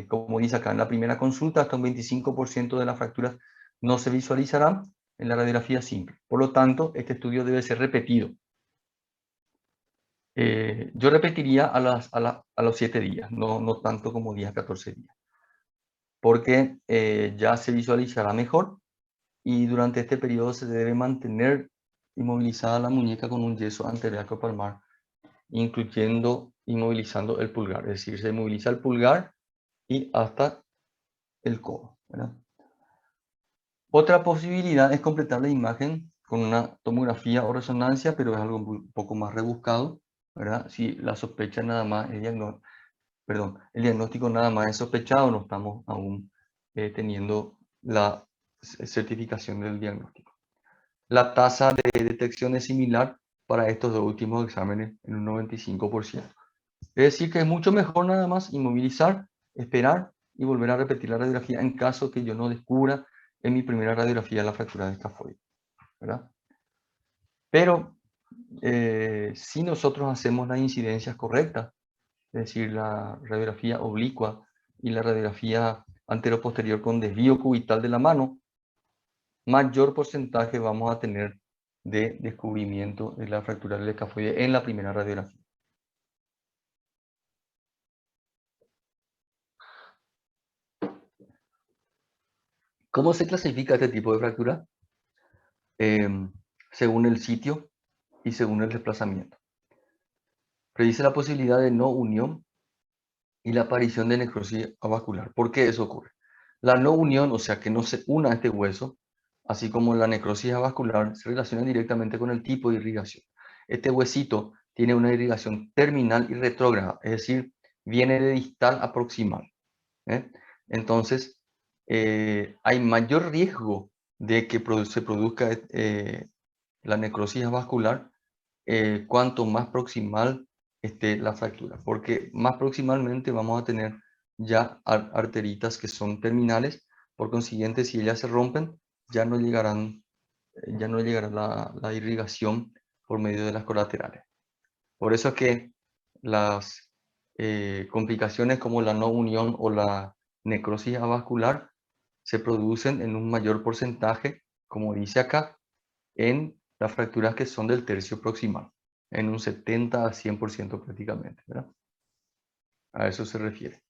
como dice acá en la primera consulta, hasta un 25% de las fracturas no se visualizarán en la radiografía simple. Por lo tanto, este estudio debe ser repetido. Yo repetiría a los 7 días, no tanto como 10 a 14 días, porque ya se visualizará mejor y durante este periodo se debe mantener inmovilizada la muñeca con un yeso anterior palmar, incluyendo inmovilizando el pulgar, es decir, se inmoviliza el pulgar y hasta el codo, ¿verdad? Otra posibilidad es completar la imagen con una tomografía o resonancia, pero es algo un poco más rebuscado, ¿verdad? Si la sospecha nada más es el diagnóstico nada más es sospechado, no estamos aún teniendo la certificación del diagnóstico. La tasa de detección es similar para estos 2 últimos exámenes en un 95%. Es decir, que es mucho mejor nada más inmovilizar, esperar y volver a repetir la radiografía en caso que yo no descubra en mi primera radiografía la fractura de escafoide, ¿verdad? Pero si nosotros hacemos las incidencias correctas, es decir, la radiografía oblicua y la radiografía anteroposterior con desvío cubital de la mano, mayor porcentaje vamos a tener de descubrimiento de la fractura del escafoide en la primera radiografía. ¿Cómo se clasifica este tipo de fractura? Según el sitio y según el desplazamiento. Predice la posibilidad de no unión y la aparición de necrosis avascular. ¿Por qué eso ocurre? La no unión, o sea, que no se una este hueso, así como la necrosis avascular, se relacionan directamente con el tipo de irrigación. Este huesito tiene una irrigación terminal y retrógrada, es decir, viene de distal a proximal. Entonces, hay mayor riesgo de que se produzca la necrosis vascular cuanto más proximal esté la fractura, porque más proximalmente vamos a tener ya arteritas que son terminales, por consiguiente, si ellas se rompen, ya no llegará la irrigación por medio de las colaterales. Por eso es que las complicaciones como la no unión o la necrosis avascular se producen en un mayor porcentaje, como dice acá, en las fracturas que son del tercio proximal, en un 70 a 100% prácticamente, ¿verdad? A eso se refiere.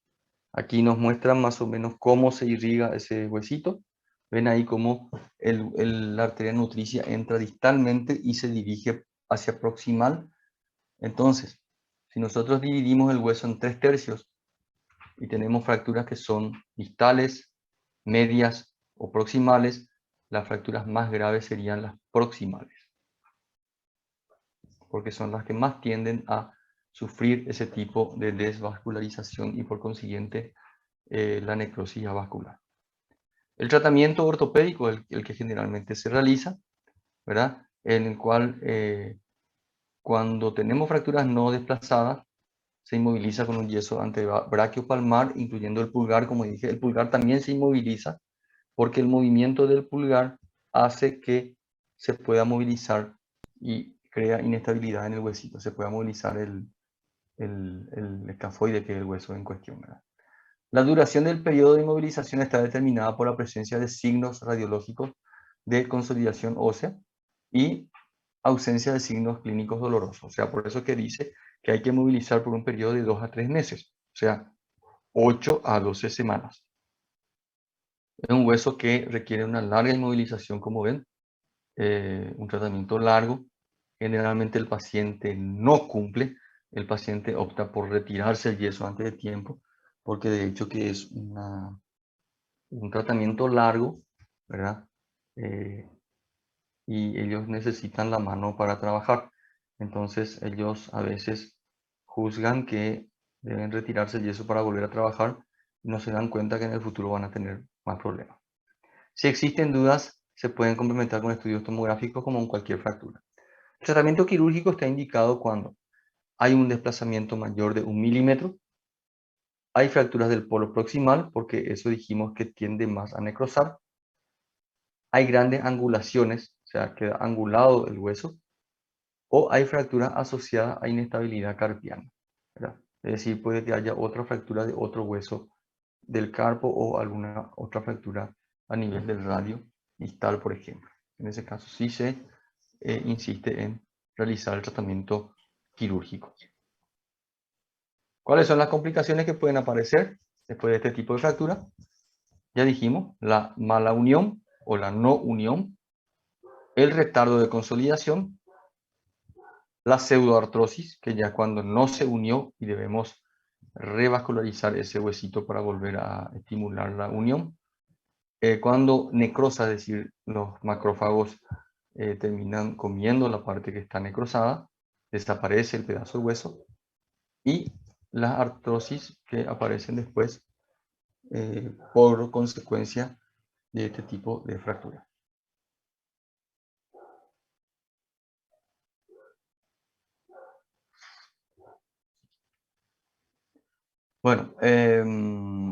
Aquí nos muestran más o menos cómo se irriga ese huesito. Ven ahí cómo la arteria nutricia entra distalmente y se dirige hacia proximal. Entonces, si nosotros dividimos el hueso en 3/3 y tenemos fracturas que son distales, medias o proximales, las fracturas más graves serían las proximales, porque son las que más tienden a sufrir ese tipo de desvascularización y por consiguiente la necrosis avascular. El tratamiento ortopédico, el que generalmente se realiza, ¿verdad? En el cual cuando tenemos fracturas no desplazadas, se inmoviliza con un yeso antebrachiopalmar, incluyendo el pulgar. Como dije, el pulgar también se inmoviliza porque el movimiento del pulgar hace que se pueda movilizar y crea inestabilidad en el huesito. Se pueda movilizar el escafoide, que es el hueso en cuestión, ¿verdad? La duración del periodo de inmovilización está determinada por la presencia de signos radiológicos de consolidación ósea y ausencia de signos clínicos dolorosos. O sea, por eso que dice que hay que movilizar por un periodo de 2 a 3 meses, o sea, 8 a 12 semanas. Es un hueso que requiere una larga inmovilización, como ven, un tratamiento largo. Generalmente el paciente no cumple, el paciente opta por retirarse el yeso antes de tiempo, porque de hecho que es un tratamiento largo, ¿verdad? Y ellos necesitan la mano para trabajar. Entonces ellos a veces juzgan que deben retirarse el yeso para volver a trabajar y no se dan cuenta que en el futuro van a tener más problemas. Si existen dudas, se pueden complementar con estudios tomográficos como en cualquier fractura. El tratamiento quirúrgico está indicado cuando hay un desplazamiento mayor de 1 milímetro, hay fracturas del polo proximal, porque eso dijimos que tiende más a necrosar, hay grandes angulaciones, o sea, queda angulado el hueso, o hay fracturas asociadas a inestabilidad carpiana, ¿verdad? Es decir, puede que haya otra fractura de otro hueso del carpo o alguna otra fractura a nivel del radio distal, por ejemplo. En ese caso sí se insiste en realizar el tratamiento quirúrgico. ¿Cuáles son las complicaciones que pueden aparecer después de este tipo de fractura? Ya dijimos, la mala unión o la no unión, el retardo de consolidación, la pseudoartrosis, que ya cuando no se unió y debemos revascularizar ese huesito para volver a estimular la unión. Cuando necrosa, es decir, los macrófagos terminan comiendo la parte que está necrosada, desaparece el pedazo de hueso, y las artrosis que aparecen después por consecuencia de este tipo de fractura. Bueno,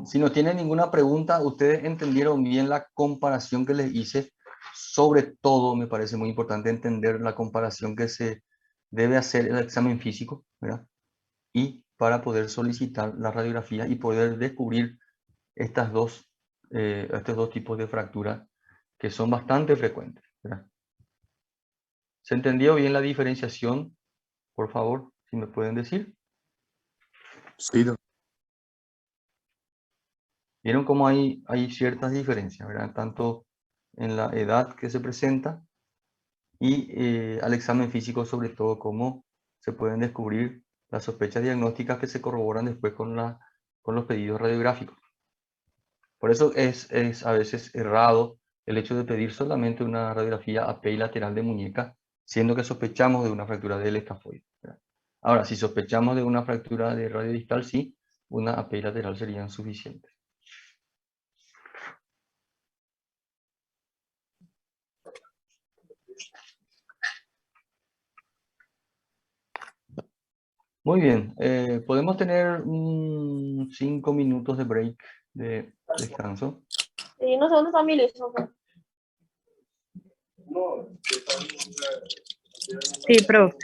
si no tienen ninguna pregunta, ustedes entendieron bien la comparación que les hice. Sobre todo, me parece muy importante entender la comparación que se debe hacer en el examen físico, ¿verdad? Y para poder solicitar la radiografía y poder descubrir estas dos estos dos tipos de fractura que son bastante frecuentes, ¿verdad? ¿Se entendió bien la diferenciación? Por favor, si me pueden decir. Sí, doctor. Vieron cómo hay ciertas diferencias, ¿verdad? Tanto en la edad que se presenta y al examen físico, sobre todo, cómo se pueden descubrir las sospechas diagnósticas que se corroboran después con los pedidos radiográficos. Por eso es a veces errado el hecho de pedir solamente una radiografía AP y lateral de muñeca, siendo que sospechamos de una fractura del escafoide, ¿verdad? Ahora, si sospechamos de una fractura de radio distal, sí, una AP y lateral serían suficientes. Muy bien, podemos tener 5 minutos de break, de descanso. Y no sé dónde está mi listo. Sí, profe.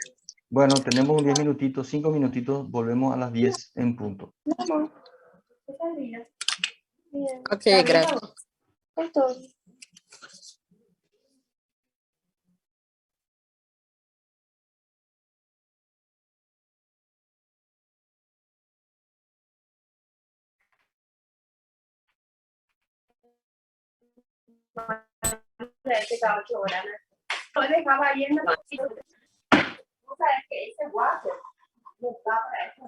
Bueno, tenemos 10 minutitos, 5 minutitos, volvemos a las 10 en punto. Bien. Ok, gracias. Esto. Ese caucho, ¿verdad? No dejaba yendo. ¿Tú sabes que ese water no está para eso?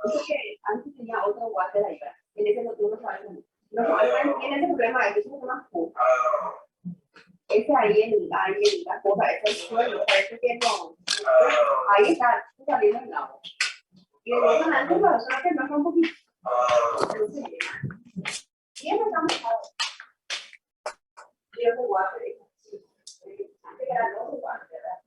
Dice que antes tenía otro water ahí, ¿verdad? En ese no tuvo los jóvenes tienen ese problema de que es un más puta. Ese ahí en la cosa, ese suelo, parece que no. Ahí está saliendo el agua. Y de los antes, pero solo que baja un poquito. Y eso está mojado. Yo te voy a pedir. Antes era no, ¿verdad?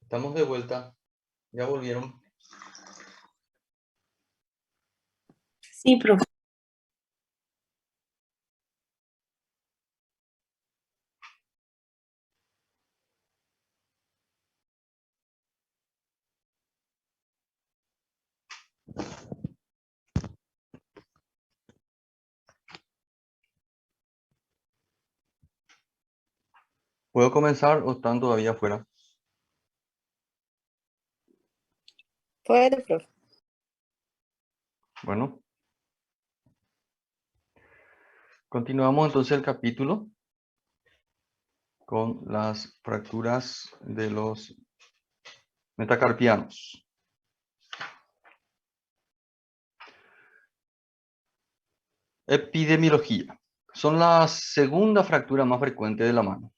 Estamos de vuelta. ¿Ya volvieron? Sí, profe. ¿Puedo comenzar o están todavía afuera? Puede, profe. Bueno. Continuamos entonces el capítulo con las fracturas de los metacarpianos. Epidemiología. Son la segunda fractura más frecuente de la mano.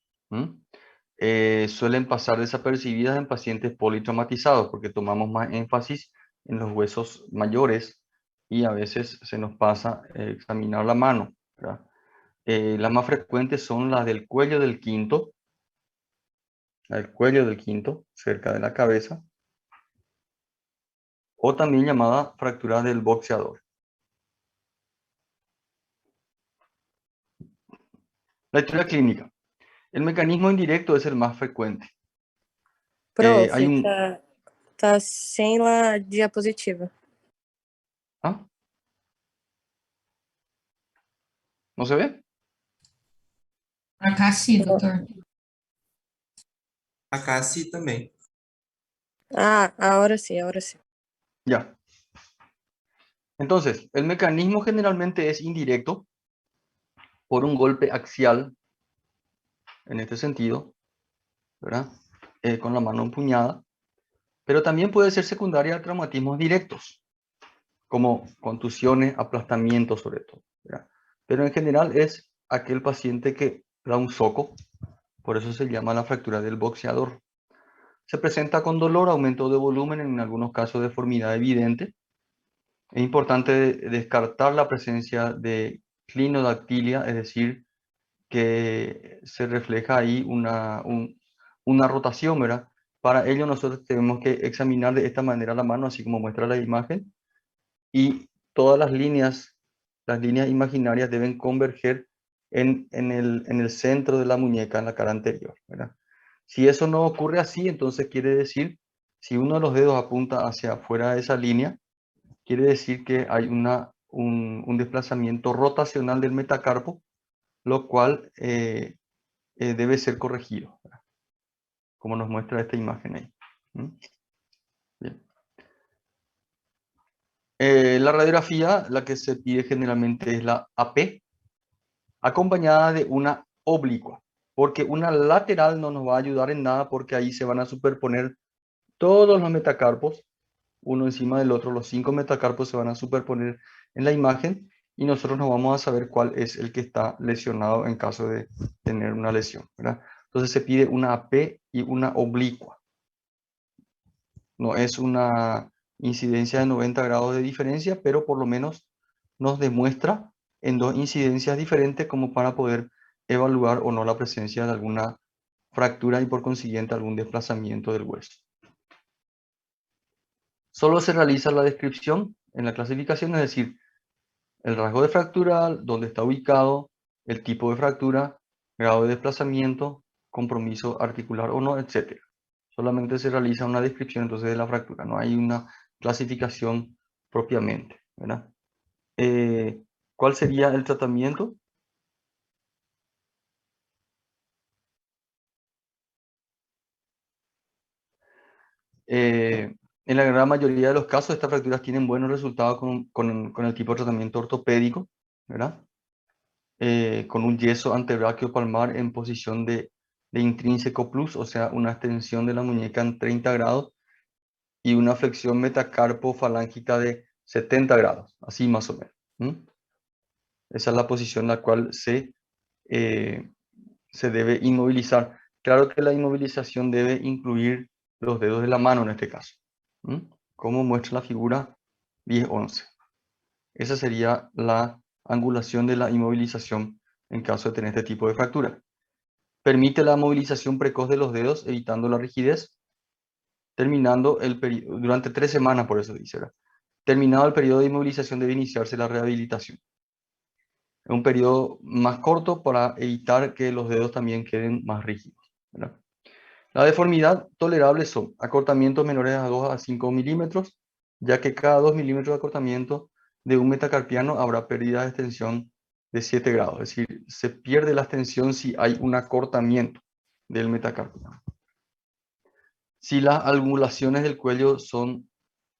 Suelen pasar desapercibidas en pacientes politraumatizados porque tomamos más énfasis en los huesos mayores y a veces se nos pasa examinar la mano, ¿verdad? Las más frecuentes son las del cuello del quinto, cerca de la cabeza, o también llamada fractura del boxeador. La historia clínica. El mecanismo indirecto es el más frecuente. Profe, Hay un... tá sem la diapositiva. ¿Ah? ¿No se ve? Acá sim, doutor. Acá sí também. Ah, ahora sí, ahora sí. Ya. Entonces, el mecanismo generalmente es indirecto por un golpe axial, en este sentido, ¿verdad? Con la mano empuñada, pero también puede ser secundaria a traumatismos directos, como contusiones, aplastamientos sobre todo, ¿verdad? Pero en general es aquel paciente que da un soco, por eso se llama la fractura del boxeador. Se presenta con dolor, aumento de volumen, en algunos casos deformidad evidente. Es importante descartar la presencia de clinodactilia, es decir, que se refleja ahí una rotación, ¿verdad? Para ello nosotros tenemos que examinar de esta manera la mano, así como muestra la imagen, y todas las líneas imaginarias deben converger en el centro de la muñeca, en la cara anterior, ¿verdad? Si eso no ocurre así, entonces quiere decir, si uno de los dedos apunta hacia afuera de esa línea, quiere decir que hay un desplazamiento rotacional del metacarpo, lo cual debe ser corregido, ¿verdad? Como nos muestra esta imagen ahí. Bien. La radiografía, la que se pide generalmente es la AP, acompañada de una oblicua, porque una lateral no nos va a ayudar en nada porque ahí se van a superponer todos los metacarpos, uno encima del otro, los 5 metacarpos se van a superponer en la imagen y nosotros no vamos a saber cuál es el que está lesionado en caso de tener una lesión, ¿verdad? Entonces se pide una AP y una oblicua. No es una incidencia de 90 grados de diferencia, pero por lo menos nos demuestra en dos incidencias diferentes como para poder evaluar o no la presencia de alguna fractura y por consiguiente algún desplazamiento del hueso. Solo se realiza la descripción en la clasificación, es decir, el rasgo de fractura, dónde está ubicado, el tipo de fractura, grado de desplazamiento, compromiso articular o no, etc. Solamente se realiza una descripción entonces de la fractura, no hay una clasificación propiamente, ¿verdad? ¿Cuál sería el tratamiento? En la gran mayoría de los casos, estas fracturas tienen buenos resultados con el tipo de tratamiento ortopédico, ¿verdad? Con un yeso antebraquio palmar en posición de intrínseco plus, o sea, una extensión de la muñeca en 30 grados y una flexión metacarpo falángica de 70 grados, así más o menos. Esa es la posición en la cual se debe inmovilizar. Claro que la inmovilización debe incluir los dedos de la mano en este caso, como muestra la figura 10-11. Esa sería la angulación de la inmovilización en caso de tener este tipo de fractura. Permite la movilización precoz de los dedos, evitando la rigidez. terminando el periodo, durante 3 semanas, por eso dice, ¿verdad? Terminado el periodo de inmovilización debe iniciarse la rehabilitación. Es un periodo más corto para evitar que los dedos también queden más rígidos, ¿verdad? La deformidad tolerable son acortamientos menores a 2 a 5 milímetros, ya que cada 2 milímetros de acortamiento de un metacarpiano habrá pérdida de extensión de 7 grados. Es decir, se pierde la extensión si hay un acortamiento del metacarpiano. Si las angulaciones del cuello son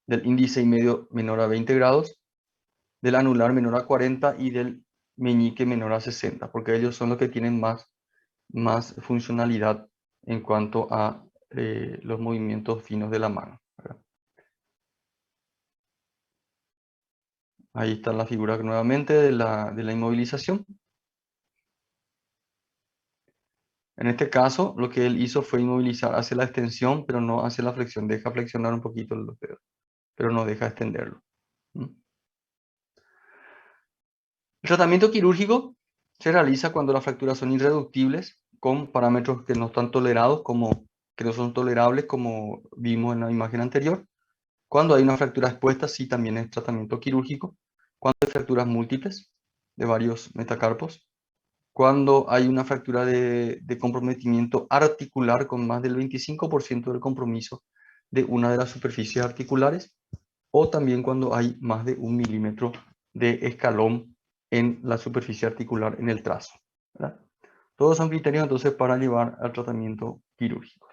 del índice y medio menor a 20 grados, del anular menor a 40 y del meñique menor a 60, porque ellos son los que tienen más funcionalidad en cuanto a los movimientos finos de la mano, ¿verdad? Ahí está la figura nuevamente de la inmovilización. En este caso, lo que él hizo fue inmovilizar hacia la extensión, pero no hacia la flexión. Deja flexionar un poquito los dedos, pero no deja extenderlo. ¿Mm? El tratamiento quirúrgico se realiza cuando las fracturas son irreductibles, con parámetros que no están tolerados, que no son tolerables, como vimos en la imagen anterior. Cuando hay una fractura expuesta, sí también es tratamiento quirúrgico. Cuando hay fracturas múltiples de varios metacarpos. Cuando hay una fractura de comprometimiento articular con más del 25% del compromiso de una de las superficies articulares. O también cuando hay más de 1 milímetro de escalón en la superficie articular en el trazo, ¿verdad? Todos son criterios entonces para llevar al tratamiento quirúrgico.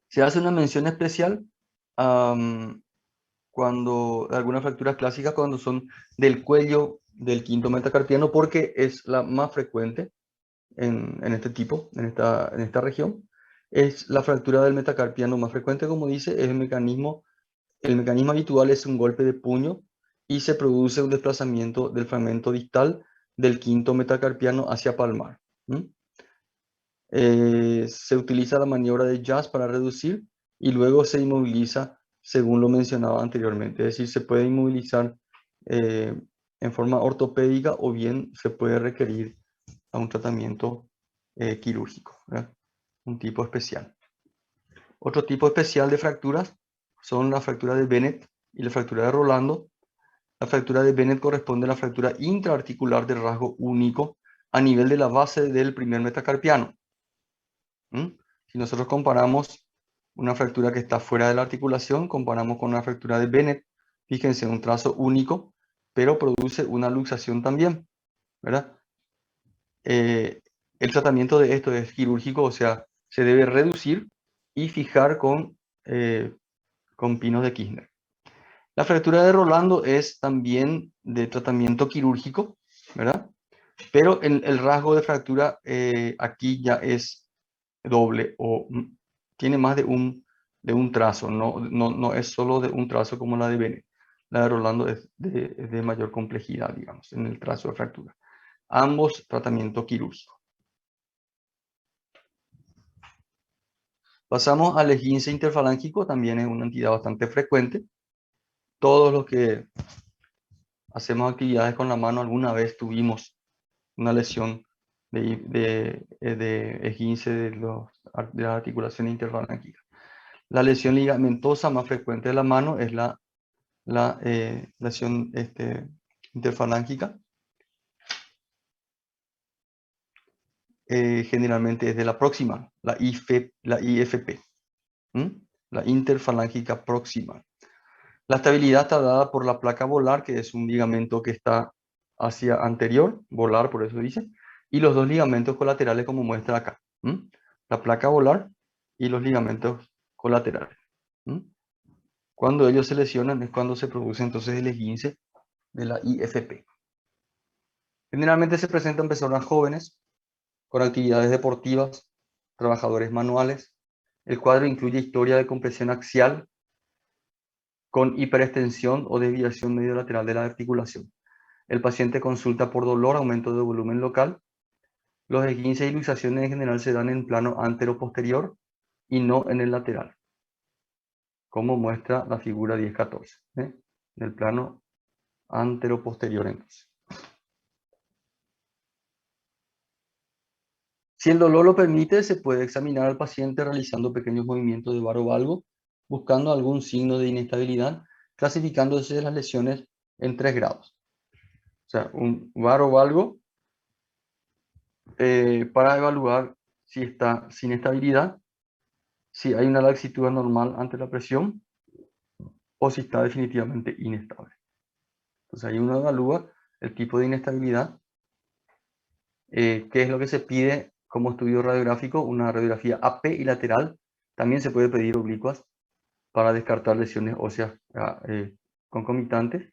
Se hace una mención especial cuando algunas fracturas clásicas cuando son del cuello del quinto metacarpiano, porque es la más frecuente en este tipo, en esta región. Es la fractura del metacarpiano más frecuente, como dice, es el mecanismo habitual es un golpe de puño y se produce un desplazamiento del fragmento distal del quinto metacarpiano hacia palmar. Se utiliza la maniobra de jazz para reducir y luego se inmoviliza según lo mencionado anteriormente. Es decir, se puede inmovilizar en forma ortopédica o bien se puede requerir a un tratamiento quirúrgico, ¿verdad? Un tipo especial. Otro tipo especial de fracturas son la fractura de Bennett y la fractura de Rolando. La fractura de Bennett corresponde a la fractura intraarticular de rasgo único a nivel de la base del primer metacarpiano. Si nosotros comparamos una fractura que está fuera de la articulación, comparamos con una fractura de Bennett, fíjense, un trazo único, pero produce una luxación también, ¿verdad? El tratamiento de esto es quirúrgico, o sea, se debe reducir y fijar con pinos de Kirchner. La fractura de Rolando es también de tratamiento quirúrgico, ¿verdad? Pero el rasgo de fractura aquí ya es doble o tiene más de un trazo, no es solo de un trazo como la de Bennett. La de Rolando es de mayor complejidad, digamos, en el trazo de fractura. Ambos tratamiento quirúrgico. Pasamos al esguince interfalángico, también es una entidad bastante frecuente. Todos los que hacemos actividades con la mano alguna vez tuvimos una lesión de esguince de las articulaciones interfalángicas. La lesión ligamentosa más frecuente de la mano es la lesión interfalángica. Generalmente es de la proximal, la IFP, la interfalángica proximal. La estabilidad está dada por la placa volar, que es un ligamento que está hacia anterior, volar por eso dice, y los dos ligamentos colaterales como muestra acá. La placa volar y los ligamentos colaterales. Cuando ellos se lesionan es cuando se produce entonces el esguince de la IFP. Generalmente se presentan personas jóvenes con actividades deportivas, trabajadores manuales. El cuadro incluye historia de compresión axial con hiperextensión o desviación medio lateral de la articulación. El paciente consulta por dolor, aumento de volumen local. Los esguinces y luxaciones en general se dan en plano antero-posterior y no en el lateral, como muestra la figura 10-14, del plano antero-posterior entonces. Si el dolor lo permite, se puede examinar al paciente realizando pequeños movimientos de varovalgo, buscando algún signo de inestabilidad, clasificándose las lesiones en 3 grados. O sea, un varovalgo para evaluar si está sin estabilidad, si hay una laxitud anormal ante la presión o si está definitivamente inestable. Entonces ahí uno evalúa el tipo de inestabilidad, qué es lo que se pide como estudio radiográfico, una radiografía AP y lateral. También se puede pedir oblicuas para descartar lesiones óseas concomitantes.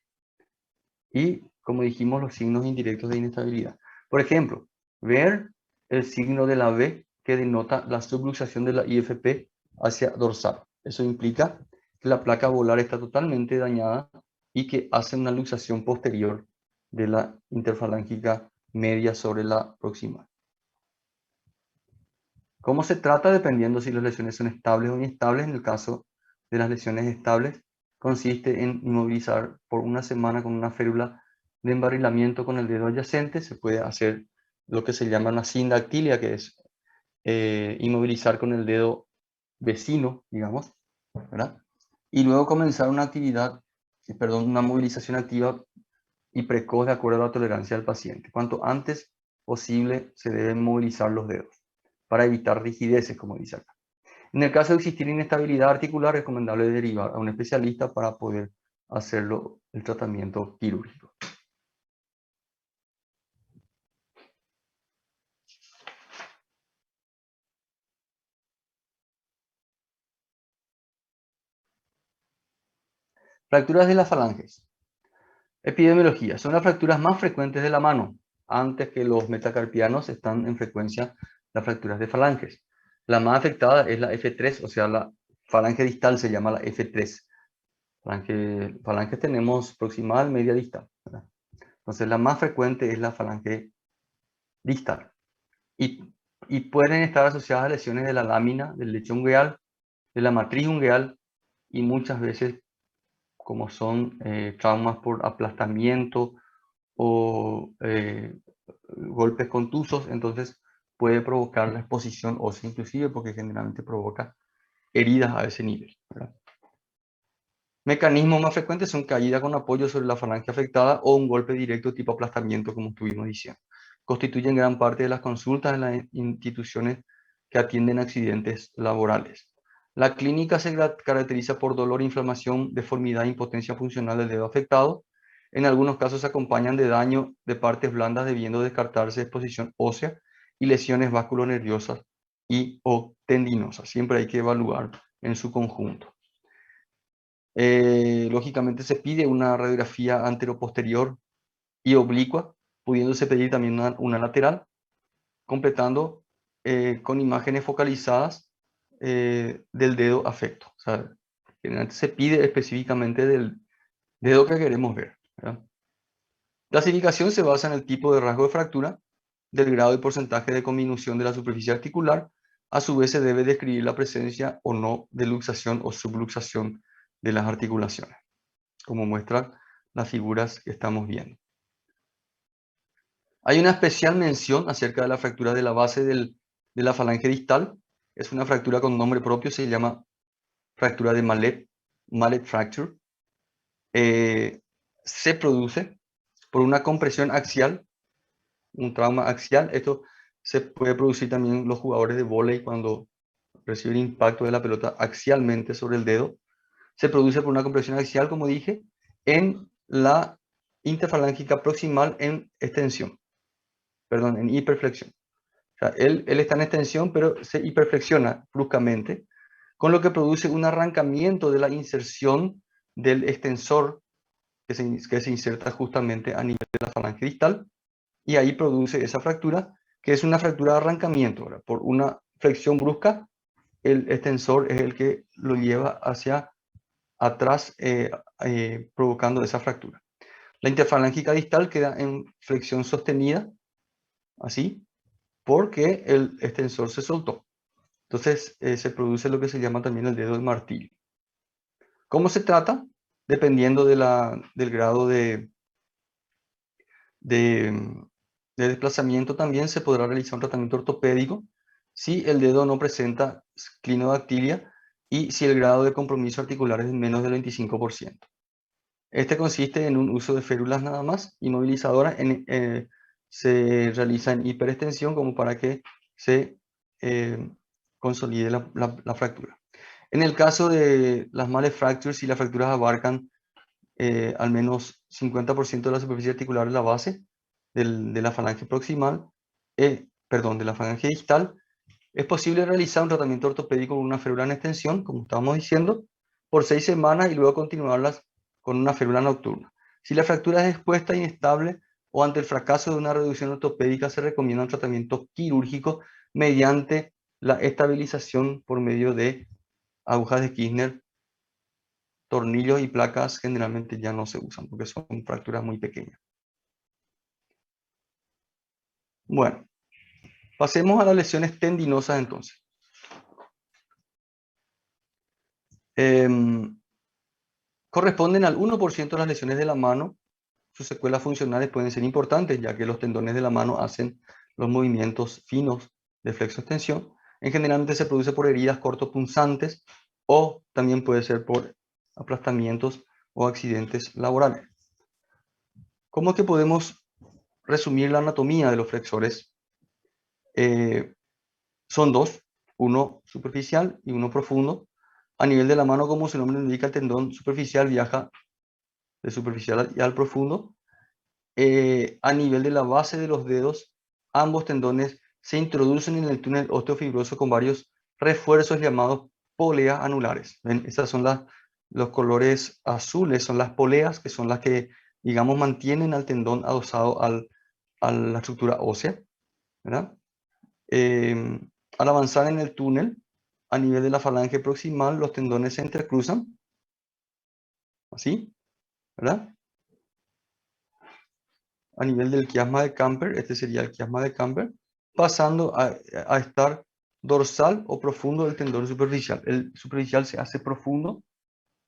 Y, como dijimos, los signos indirectos de inestabilidad. Por ejemplo, ver el signo de la V que denota la subluxación de la IFP hacia dorsal. Eso implica que la placa volar está totalmente dañada y que hace una luxación posterior de la interfalángica media sobre la proximal. ¿Cómo se trata? Dependiendo si las lesiones son estables o inestables. En el caso de las lesiones estables, consiste en inmovilizar por una semana con una férula de embarrilamiento con el dedo adyacente. Se puede hacer lo que se llama una sindactilia, que es inmovilizar con el dedo vecino, digamos, ¿verdad? Y luego comenzar una actividad, una movilización activa y precoz de acuerdo a la tolerancia del paciente. Cuanto antes posible se deben movilizar los dedos para evitar rigideces, como dice acá. En el caso de existir inestabilidad articular, es recomendable derivar a un especialista para poder hacerlo el tratamiento quirúrgico. Fracturas de las falanges. Epidemiología. Son las fracturas más frecuentes de la mano. Antes que los metacarpianos están en frecuencia las fracturas de falanges. La más afectada es la F3, o sea, la falange distal se llama la F3. Falanges tenemos proximal, media, distal, ¿verdad? Entonces la más frecuente es la falange distal. Y pueden estar asociadas a lesiones de la lámina, del lecho ungueal, de la matriz ungueal y muchas veces, como son traumas por aplastamiento o golpes contusos, entonces puede provocar la exposición ósea inclusive, porque generalmente provoca heridas a ese nivel, ¿verdad? Mecanismos más frecuentes son caída con apoyo sobre la falange afectada o un golpe directo tipo aplastamiento, como estuvimos diciendo. Constituyen gran parte de las consultas en las instituciones que atienden accidentes laborales. La clínica se caracteriza por dolor, inflamación, deformidad e impotencia funcional del dedo afectado. En algunos casos se acompañan de daño de partes blandas, debiendo descartarse exposición ósea y lesiones vasculonerviosas y o tendinosas. Siempre hay que evaluar en su conjunto. Lógicamente se pide una radiografía anteroposterior y oblicua, pudiéndose pedir también una lateral, completando con imágenes focalizadas del dedo afecto. O sea, generalmente se pide específicamente del dedo que queremos ver, ¿verdad? Clasificación se basa en el tipo de rasgo de fractura, del grado y porcentaje de conminución de la superficie articular. A su vez se debe describir la presencia o no de luxación o subluxación de las articulaciones, como muestran las figuras que estamos viendo. Hay una especial mención acerca de la fractura de la base de la falange distal. Es una fractura con nombre propio, se llama fractura de mallet fracture. Se produce por una compresión axial, un trauma axial. Esto se puede producir también en los jugadores de vóley cuando reciben impacto de la pelota axialmente sobre el dedo. Se produce por una compresión axial, como dije, en la interfalángica proximal en extensión. Perdón, en hiperflexión. O sea, él está en extensión, pero se hiperflexiona bruscamente, con lo que produce un arrancamiento de la inserción del extensor que se inserta justamente a nivel de la falange distal, y ahí produce esa fractura, que es una fractura de arrancamiento. ¿Verdad? Por una flexión brusca, el extensor es el que lo lleva hacia atrás, provocando esa fractura. La interfalángica distal queda en flexión sostenida, así, porque el extensor se soltó. Entonces se produce lo que se llama también el dedo de martillo. ¿Cómo se trata? Dependiendo del grado de de desplazamiento también se podrá realizar un tratamiento ortopédico si el dedo no presenta clinodactilia y si el grado de compromiso articular es de menos del 25%. Este consiste en un uso de férulas nada más, inmovilizadoras, se realiza en hiperextensión como para que se consolide la fractura. En el caso de las mallet fractures, si las fracturas abarcan al menos 50% de la superficie articular de la base de la falange proximal, de la falange distal, es posible realizar un tratamiento ortopédico con una férula en extensión, como estábamos diciendo, por 6 semanas y luego continuarlas con una férula nocturna. Si la fractura es expuesta e inestable o ante el fracaso de una reducción ortopédica, se recomienda un tratamiento quirúrgico mediante la estabilización por medio de agujas de Kirchner. Tornillos y placas generalmente ya no se usan porque son fracturas muy pequeñas. Bueno, pasemos a las lesiones tendinosas entonces. Corresponden al 1% de las lesiones de la mano. Sus secuelas funcionales pueden ser importantes, ya que los tendones de la mano hacen los movimientos finos de flexo-extensión. En general se produce por heridas cortopunzantes o también puede ser por aplastamientos o accidentes laborales. ¿Cómo es que podemos resumir la anatomía de los flexores? Son dos, uno superficial y uno profundo. A nivel de la mano, como su nombre indica, el tendón superficial viaja de superficial al profundo. A nivel de la base de los dedos, ambos tendones se introducen en el túnel osteofibroso con varios refuerzos llamados poleas anulares. ¿Ven? Esas son los colores azules, son las poleas, que son las que, digamos, mantienen al tendón adosado a la estructura ósea, ¿verdad? Al avanzar en el túnel, a nivel de la falange proximal, los tendones se entrecruzan, así, ¿verdad? A nivel del quiasma de Camper, este sería el quiasma de Camper, pasando a estar dorsal o profundo del tendón superficial. El superficial se hace profundo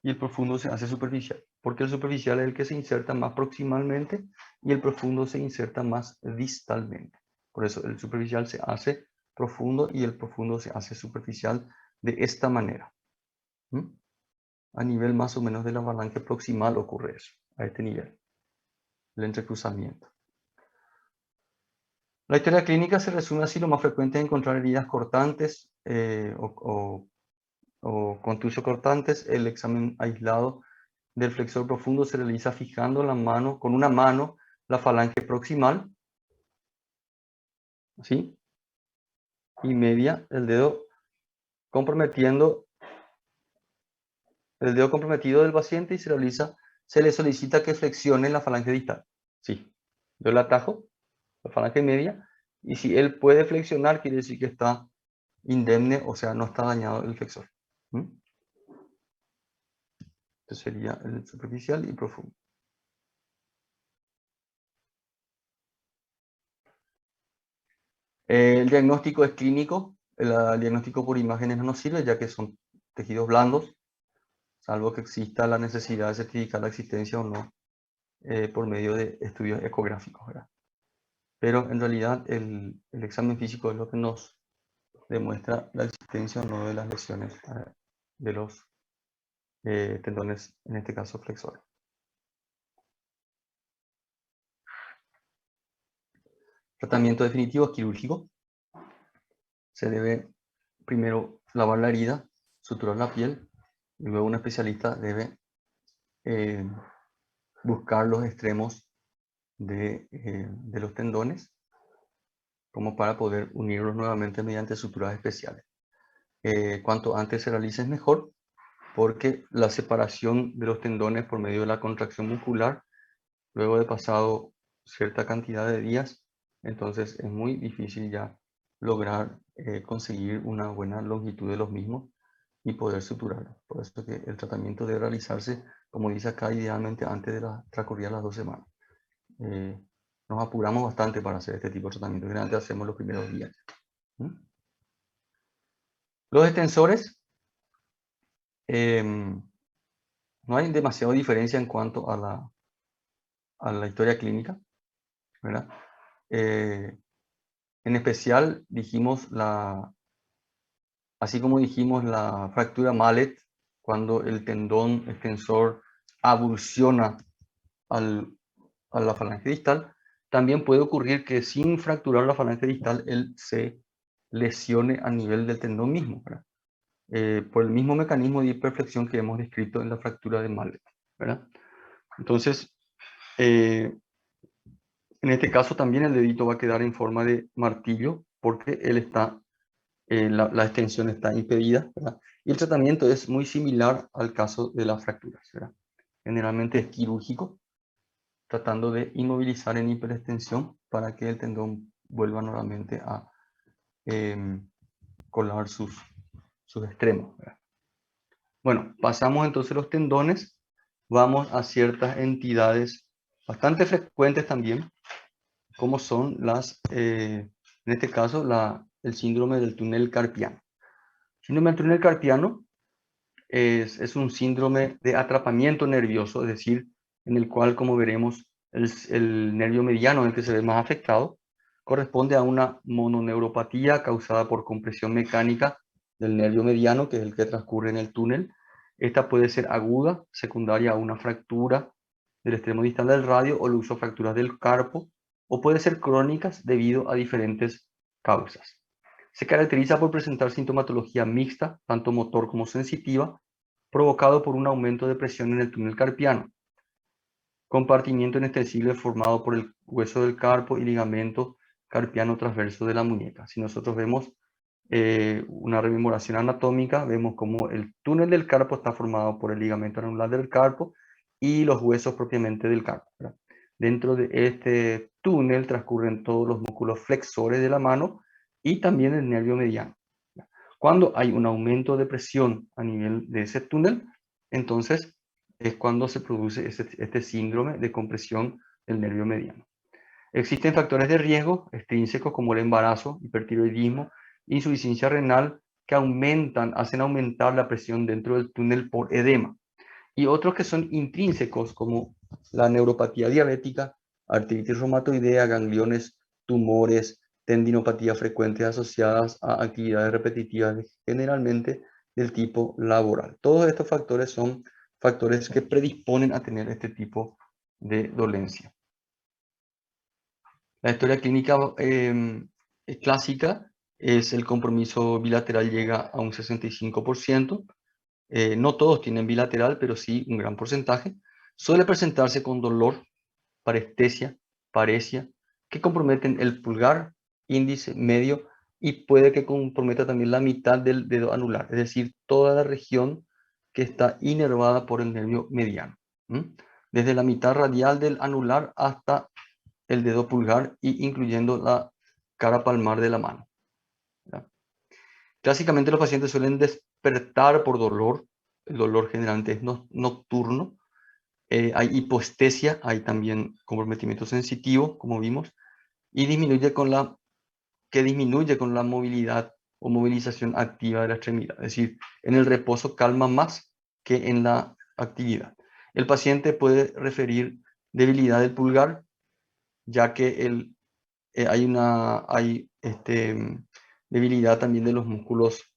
y el profundo se hace superficial, porque el superficial es el que se inserta más proximalmente y el profundo se inserta más distalmente. Por eso el superficial se hace profundo y el profundo se hace superficial de esta manera. A nivel más o menos de la falange proximal ocurre eso, a este nivel, el entrecruzamiento. La historia clínica se resume así: lo más frecuente es encontrar heridas cortantes o contusio cortantes. El examen aislado del flexor profundo se realiza fijando la mano, con una mano, la falange proximal, ¿sí? Y media, el dedo comprometido del paciente, y se le solicita que flexione la falange distal. Sí, yo la atajo, la falange media, y si él puede flexionar, quiere decir que está indemne, o sea, no está dañado el flexor. Este sería el superficial y profundo. El diagnóstico es clínico. El diagnóstico por imágenes no nos sirve, ya que son tejidos blandos, salvo que exista la necesidad de certificar la existencia o no por medio de estudios ecográficos, ¿verdad? Pero en realidad el examen físico es lo que nos demuestra la existencia o no de las lesiones de los tendones, en este caso flexores. Tratamiento definitivo es quirúrgico. Se debe primero lavar la herida, suturar la piel, y luego un especialista debe buscar los extremos de los tendones como para poder unirlos nuevamente mediante suturas especiales. Cuanto antes se realice es mejor, porque la separación de los tendones por medio de la contracción muscular, luego de pasado cierta cantidad de días, entonces es muy difícil ya lograr conseguir una buena longitud de los mismos y poder suturarlos. Por eso que el tratamiento debe realizarse, como dice acá, idealmente antes de transcurrir las 2 semanas. Nos apuramos bastante para hacer este tipo de tratamiento. Generalmente hacemos los primeros días. Los extensores, no hay demasiada diferencia en cuanto a la historia clínica, ¿verdad? En especial, dijimos así como dijimos la fractura Mallet, cuando el tendón extensor abulsiona a la falange distal, también puede ocurrir que sin fracturar la falange distal, él se lesione a nivel del tendón mismo, ¿verdad? Por el mismo mecanismo de hiperflexión que hemos descrito en la fractura de Mallet, ¿verdad? Entonces, en este caso también el dedito va a quedar en forma de martillo porque él está, la extensión está impedida, ¿verdad? Y el tratamiento es muy similar al caso de las fracturas, ¿verdad? Generalmente es quirúrgico, tratando de inmovilizar en hiperextensión para que el tendón vuelva nuevamente a colar sus extremos, ¿verdad? Bueno, pasamos entonces los tendones, vamos a ciertas entidades bastante frecuentes también, como son en este caso, el síndrome del túnel carpiano. El síndrome del túnel carpiano es un síndrome de atrapamiento nervioso, es decir, en el cual, como veremos, el nervio mediano, el que se ve más afectado, corresponde a una mononeuropatía causada por compresión mecánica del nervio mediano, que es el que transcurre en el túnel. Esta puede ser aguda, secundaria a una fractura del extremo distal del radio o el uso de fracturas del carpo, o puede ser crónicas debido a diferentes causas. Se caracteriza por presentar sintomatología mixta, tanto motor como sensitiva, provocado por un aumento de presión en el túnel carpiano, compartimiento inextensible formado por el hueso del carpo y ligamento carpiano transverso de la muñeca. Si nosotros vemos una rememoración anatómica, vemos como el túnel del carpo está formado por el ligamento anular del carpo y los huesos propiamente del carpo, ¿verdad? Dentro de este túnel transcurren todos los músculos flexores de la mano y también el nervio mediano. Cuando hay un aumento de presión a nivel de ese túnel, entonces es cuando se produce este síndrome de compresión del nervio mediano. Existen factores de riesgo extrínsecos como el embarazo, hipertiroidismo, insuficiencia renal, que hacen aumentar la presión dentro del túnel por edema. Y otros que son intrínsecos como la neuropatía diabética, artritis reumatoidea, gangliones, tumores, tendinopatías frecuentes asociadas a actividades repetitivas, generalmente del tipo laboral. Todos estos factores son factores que predisponen a tener este tipo de dolencia. La historia clínica clásica es el compromiso bilateral llega a un 65%. No todos tienen bilateral, pero sí un gran porcentaje. Suele presentarse con dolor, parestesia, paresia, que comprometen el pulgar, índice, medio y puede que comprometa también la mitad del dedo anular, es decir, toda la región que está inervada por el nervio mediano. Desde la mitad radial del anular hasta el dedo pulgar y incluyendo la cara palmar de la mano, ¿verdad? Clásicamente los pacientes suelen despertar por dolor. El dolor generalmente es nocturno. Hay hipoestesia, hay también comprometimiento sensitivo, como vimos, y disminuye con la movilidad o movilización activa de la extremidad. Es decir, en el reposo calma más que en la actividad. El paciente puede referir debilidad del pulgar, ya que hay debilidad también de los músculos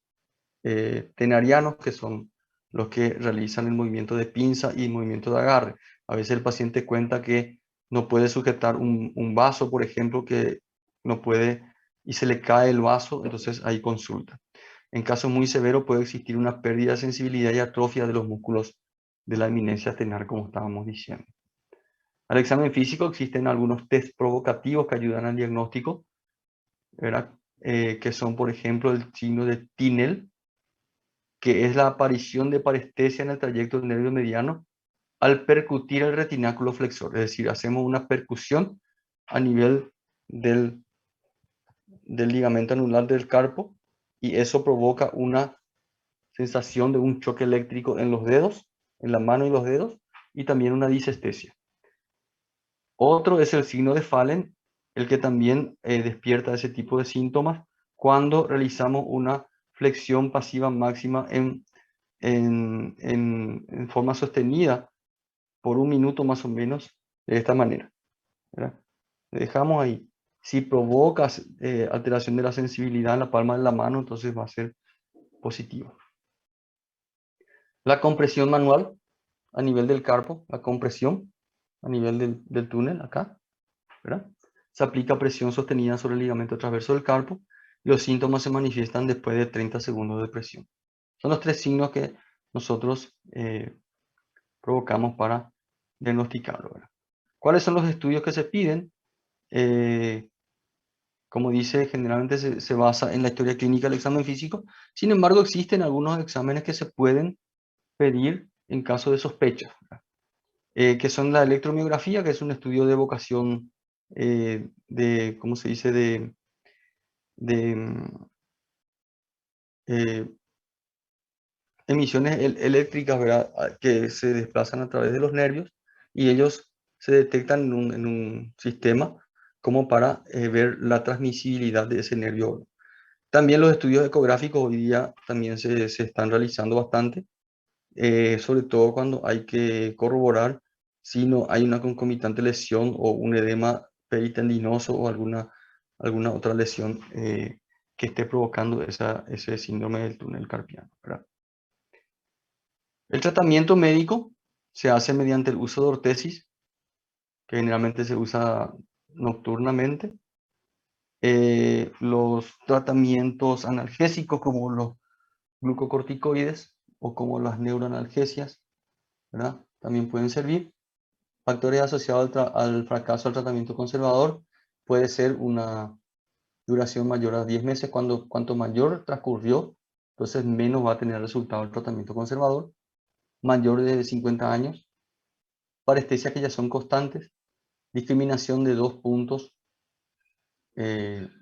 tenarianos, que son los que realizan el movimiento de pinza y el movimiento de agarre. A veces el paciente cuenta que no puede sujetar un vaso, por ejemplo, que no puede y se le cae el vaso, entonces hay consulta. En caso muy severo puede existir una pérdida de sensibilidad y atrofia de los músculos de la eminencia tenar, como estábamos diciendo. Al examen físico existen algunos test provocativos que ayudan al diagnóstico, ¿verdad? Que son, por ejemplo, el signo de Tinel, que es la aparición de parestesia en el trayecto del nervio mediano al percutir el retináculo flexor. Es decir, hacemos una percusión a nivel del ligamento anular del carpo y eso provoca una sensación de un choque eléctrico en los dedos, en la mano y los dedos, y también una disestesia. Otro es el signo de Fallen, el que también despierta ese tipo de síntomas cuando realizamos una flexión pasiva máxima en forma sostenida por un minuto más o menos, de esta manera, ¿verdad? Le dejamos ahí. Si provocas alteración de la sensibilidad en la palma de la mano, entonces va a ser positivo. La compresión manual a nivel del carpo, la compresión a nivel del túnel acá, ¿verdad? Se aplica presión sostenida sobre el ligamento transverso del carpo y los síntomas se manifiestan después de 30 segundos de presión. Son los 3 signos que nosotros provocamos para diagnosticarlo, ¿verdad? ¿Cuáles son los estudios que se piden? Como dice, generalmente se basa en la historia clínica del examen físico. Sin embargo, existen algunos exámenes que se pueden pedir en caso de sospecha, que son la electromiografía, que es un estudio de evocación ¿cómo se dice? De emisiones eléctricas, ¿verdad? Que se desplazan a través de los nervios y ellos se detectan en un sistema como para ver la transmisibilidad de ese nervio. También los estudios ecográficos hoy día también se están realizando bastante, sobre todo cuando hay que corroborar si no hay una concomitante lesión o un edema peritendinoso o alguna otra lesión que esté provocando ese síndrome del túnel carpiano, ¿verdad? El tratamiento médico se hace mediante el uso de ortesis, que generalmente se usa nocturnamente. Los tratamientos analgésicos como los glucocorticoides o como las neuroanalgesias, ¿verdad? También pueden servir. Factores asociados al fracaso del tratamiento conservador puede ser una duración mayor a 10 meses. Cuanto mayor transcurrió, entonces menos va a tener resultado el tratamiento conservador. Mayor de 50 años, parestesias que ya son constantes, discriminación de 2 puntos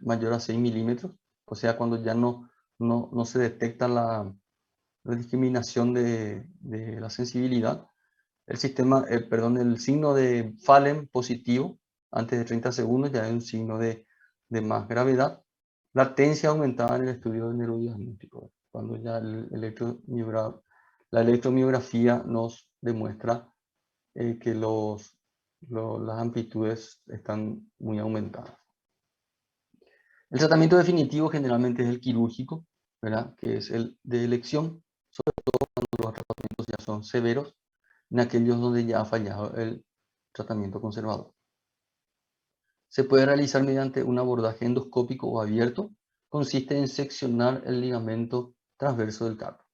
mayor a 6 milímetros, o sea, cuando ya no se detecta la discriminación de la sensibilidad. El signo de Fallen positivo antes de 30 segundos ya es un signo de más gravedad. Latencia aumentada en el estudio de neurodiagnóstico, cuando ya la electromiografía nos demuestra que las amplitudes están muy aumentadas. El tratamiento definitivo generalmente es el quirúrgico, ¿verdad? Que es el de elección, sobre todo cuando los tratamientos ya son severos, en aquellos donde ya ha fallado el tratamiento conservador. Se puede realizar mediante un abordaje endoscópico o abierto. Consiste en seccionar el ligamento transverso del carpo.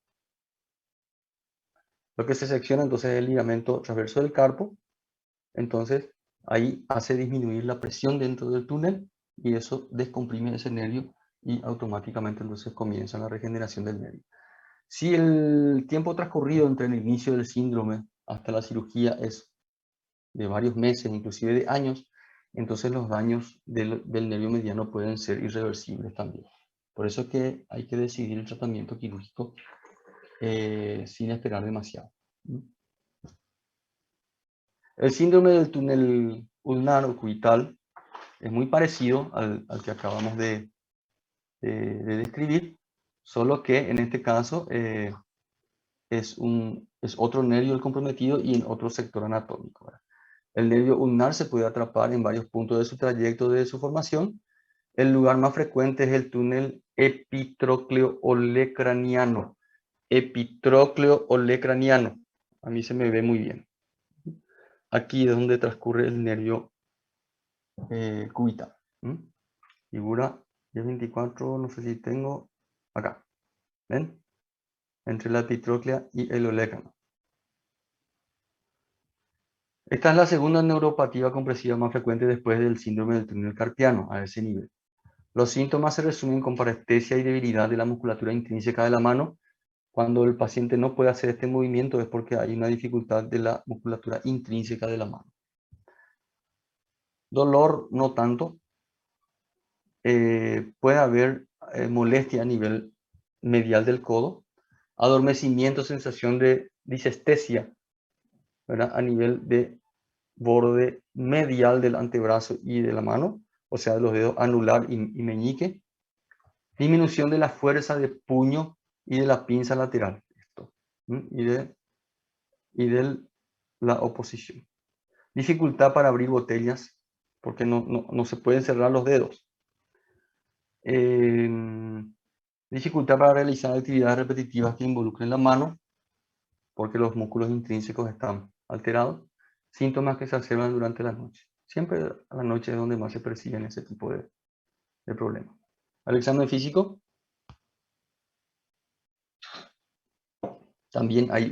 Lo que se secciona entonces es el ligamento transverso del carpo. Entonces ahí hace disminuir la presión dentro del túnel y eso descomprime ese nervio y automáticamente entonces comienza la regeneración del nervio. Si el tiempo transcurrido entre el inicio del síndrome hasta la cirugía es de varios meses, inclusive de años, entonces los daños del nervio mediano pueden ser irreversibles también. Por eso es que hay que decidir el tratamiento quirúrgico sin esperar demasiado. El síndrome del túnel ulnar o cubital es muy parecido al que acabamos de describir, solo que en este caso es otro nervio el comprometido y en otro sector anatómico, ¿verdad? El nervio ulnar se puede atrapar en varios puntos de su trayecto de su formación. El lugar más frecuente es el túnel epitrocleo-olecraniano. Epitrocleo-olecraniano. A mí se me ve muy bien. Aquí es donde transcurre el nervio cubital. Figura 1024, no sé si tengo acá. ¿Ven? Entre la epitróclea y el olecrano. Esta es la segunda neuropatía compresiva más frecuente después del síndrome del túnel carpiano, a ese nivel. Los síntomas se resumen con parestesia y debilidad de la musculatura intrínseca de la mano. Cuando el paciente no puede hacer este movimiento es porque hay una dificultad de la musculatura intrínseca de la mano. Dolor no tanto. Puede haber molestia a nivel medial del codo. Adormecimiento, sensación de disestesia, ¿verdad? A nivel de borde medial del antebrazo y de la mano, o sea, de los dedos anular y meñique. Disminución de la fuerza de puño y de la pinza lateral. Esto, y de la oposición. Dificultad para abrir botellas porque no se pueden cerrar los dedos. Dificultad para realizar actividades repetitivas que involucren la mano, porque los músculos intrínsecos están alterados. Síntomas que se observan durante la noche. Siempre a la noche es donde más se perciben ese tipo de problemas. Al examen físico, también hay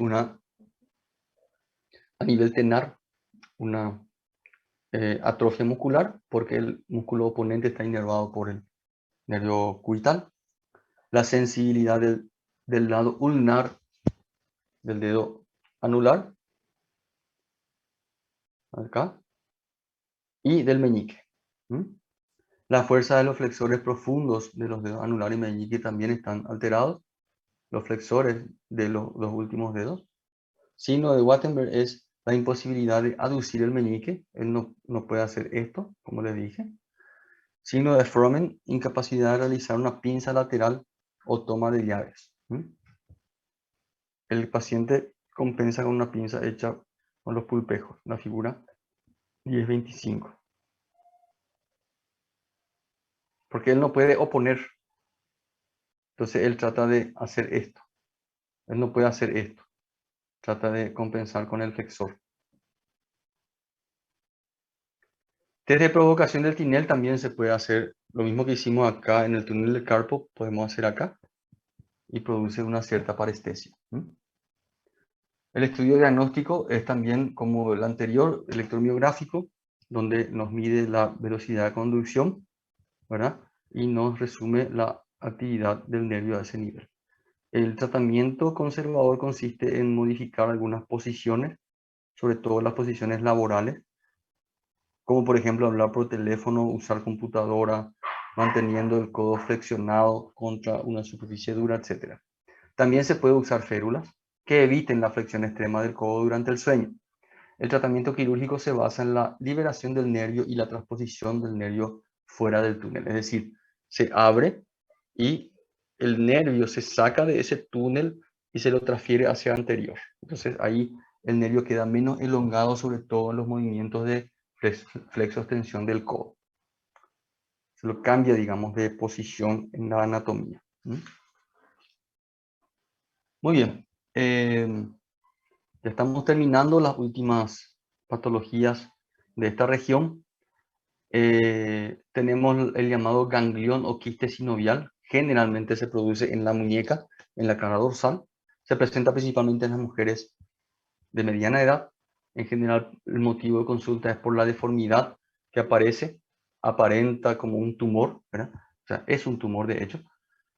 a nivel tenar, una atrofia muscular, porque el músculo oponente está inervado por el nervio cubital. La sensibilidad del lado ulnar del dedo anular, acá, y del meñique. La fuerza de los flexores profundos de los dedos anular y meñique también están alterados. Los flexores de los últimos dedos. Signo de Wattenberg es la imposibilidad de aducir el meñique. Él no puede hacer esto, como les dije. Signo de Fromen, incapacidad de realizar una pinza lateral o toma de llaves. El paciente compensa con una pinza hecha con los pulpejos, la figura 10-25. Porque él no puede oponer. Entonces él trata de hacer esto. Él no puede hacer esto. Trata de compensar con el flexor. Desde provocación del tinel también se puede hacer lo mismo que hicimos acá en el túnel del carpo, podemos hacer acá y produce una cierta parestesia. El estudio diagnóstico es también como el anterior, electromiográfico, donde nos mide la velocidad de conducción, ¿verdad? Y nos resume la actividad del nervio a ese nivel. El tratamiento conservador consiste en modificar algunas posiciones, sobre todo las posiciones laborales, como por ejemplo hablar por teléfono, usar computadora, manteniendo el codo flexionado contra una superficie dura, etc. También se puede usar férulas que eviten la flexión extrema del codo durante el sueño. El tratamiento quirúrgico se basa en la liberación del nervio y la transposición del nervio fuera del túnel. Es decir, se abre y el nervio se saca de ese túnel y se lo transfiere hacia anterior. Entonces ahí el nervio queda menos elongado, sobre todo en los movimientos de flexo-extensión del codo. Se lo cambia, digamos, de posición en la anatomía. Muy bien. Ya estamos terminando las últimas patologías de esta región. Tenemos el llamado ganglión o quiste sinovial. Generalmente se produce en la muñeca, en la cara dorsal. Se presenta principalmente en las mujeres de mediana edad. En general, el motivo de consulta es por la deformidad que aparenta como un tumor, ¿verdad? O sea, es un tumor de hecho.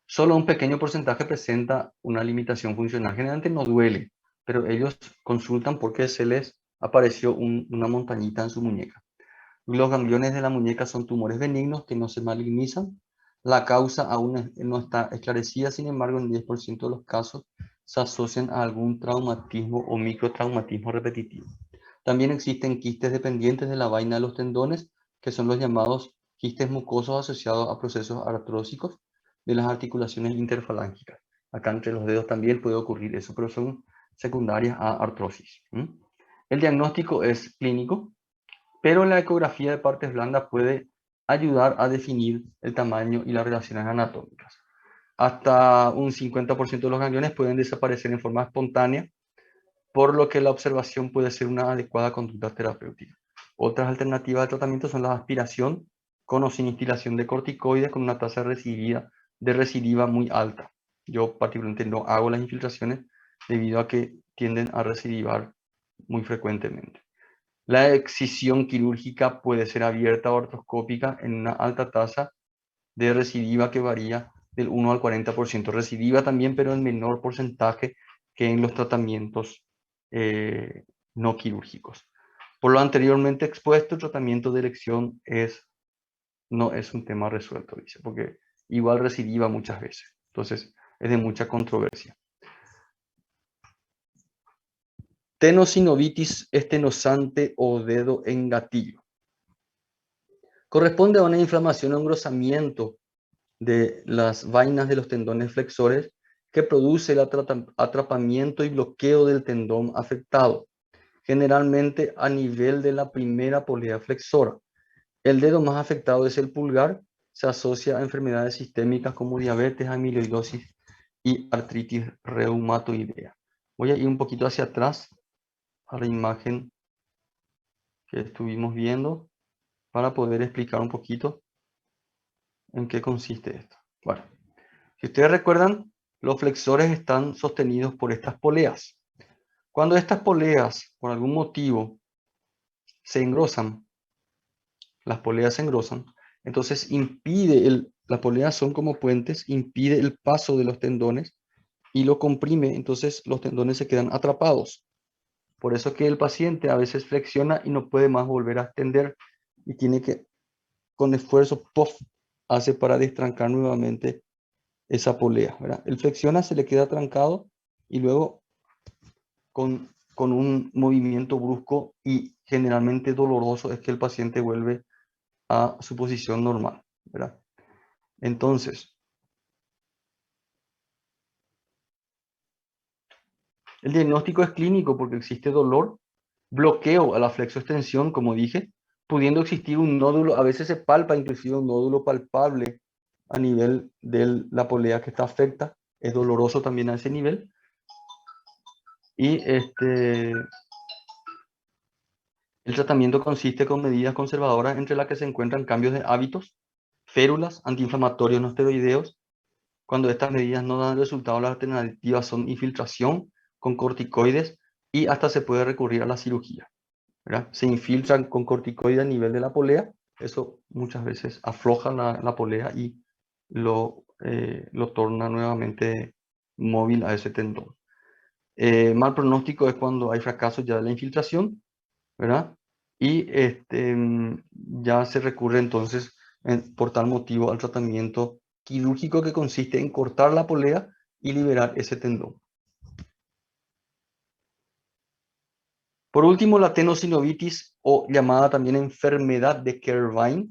Solo un pequeño porcentaje presenta una limitación funcional. Generalmente no duele, pero ellos consultan porque se les apareció una montañita en su muñeca. Los gangliones de la muñeca son tumores benignos que no se malignizan. La causa aún no está esclarecida, sin embargo, en 10% de los casos se asocian a algún traumatismo o microtraumatismo repetitivo. También existen quistes dependientes de la vaina de los tendones, que son los llamados quistes mucosos asociados a procesos artrósicos de las articulaciones interfalángicas. Acá entre los dedos también puede ocurrir eso, pero son secundarias a artrosis. El diagnóstico es clínico, pero la ecografía de partes blandas puede ayudar a definir el tamaño y las relaciones anatómicas. Hasta un 50% de los gangliones pueden desaparecer en forma espontánea, por lo que la observación puede ser una adecuada conducta terapéutica. Otras alternativas de tratamiento son la aspiración con o sin instilación de corticoides con una tasa de recidiva muy alta. Yo particularmente no hago las infiltraciones debido a que tienden a recidivar muy frecuentemente. La excisión quirúrgica puede ser abierta o artroscópica en una alta tasa de recidiva que varía del 1 al 40%. Recidiva también, pero en menor porcentaje que en los tratamientos no quirúrgicos. Por lo anteriormente expuesto, el tratamiento de elección no es un tema resuelto, dice, porque igual recidiva muchas veces. Entonces, es de mucha controversia. Tenosinovitis estenosante o dedo en gatillo. Corresponde a una inflamación o engrosamiento de las vainas de los tendones flexores que produce el atrapamiento y bloqueo del tendón afectado, generalmente a nivel de la primera polea flexora. El dedo más afectado es el pulgar. Se asocia a enfermedades sistémicas como diabetes, amiloidosis y artritis reumatoidea. Voy a ir un poquito hacia atrás a la imagen que estuvimos viendo para poder explicar un poquito en qué consiste esto. Bueno, si ustedes recuerdan, los flexores están sostenidos por estas poleas. Cuando estas poleas, por algún motivo, se engrosan, las poleas se engrosan, entonces las poleas son como puentes, impide el paso de los tendones y lo comprime, entonces los tendones se quedan atrapados. Por eso que el paciente a veces flexiona y no puede más volver a extender y tiene que, con esfuerzo, ¡puff!, hace para destrancar nuevamente esa polea, ¿verdad? Él flexiona, se le queda trancado y luego con un movimiento brusco y generalmente doloroso es que el paciente vuelve a su posición normal, ¿verdad? Entonces, el diagnóstico es clínico porque existe dolor, bloqueo a la flexoextensión, como dije, pudiendo existir un nódulo, a veces se palpa inclusive un nódulo palpable a nivel de la polea que está afecta, es doloroso también a ese nivel. Y el tratamiento consiste con medidas conservadoras entre las que se encuentran cambios de hábitos, férulas, antiinflamatorios no esteroideos. Cuando estas medidas no dan resultado, las alternativas son infiltración con corticoides y hasta se puede recurrir a la cirugía, ¿verdad? Se infiltran con corticoides a nivel de la polea, eso muchas veces afloja la polea y lo torna nuevamente móvil a ese tendón. Mal pronóstico es cuando hay fracaso ya de la infiltración, ¿verdad? Y ya se recurre entonces por tal motivo al tratamiento quirúrgico que consiste en cortar la polea y liberar ese tendón. Por último, la tenosinovitis, o llamada también enfermedad de Kervine,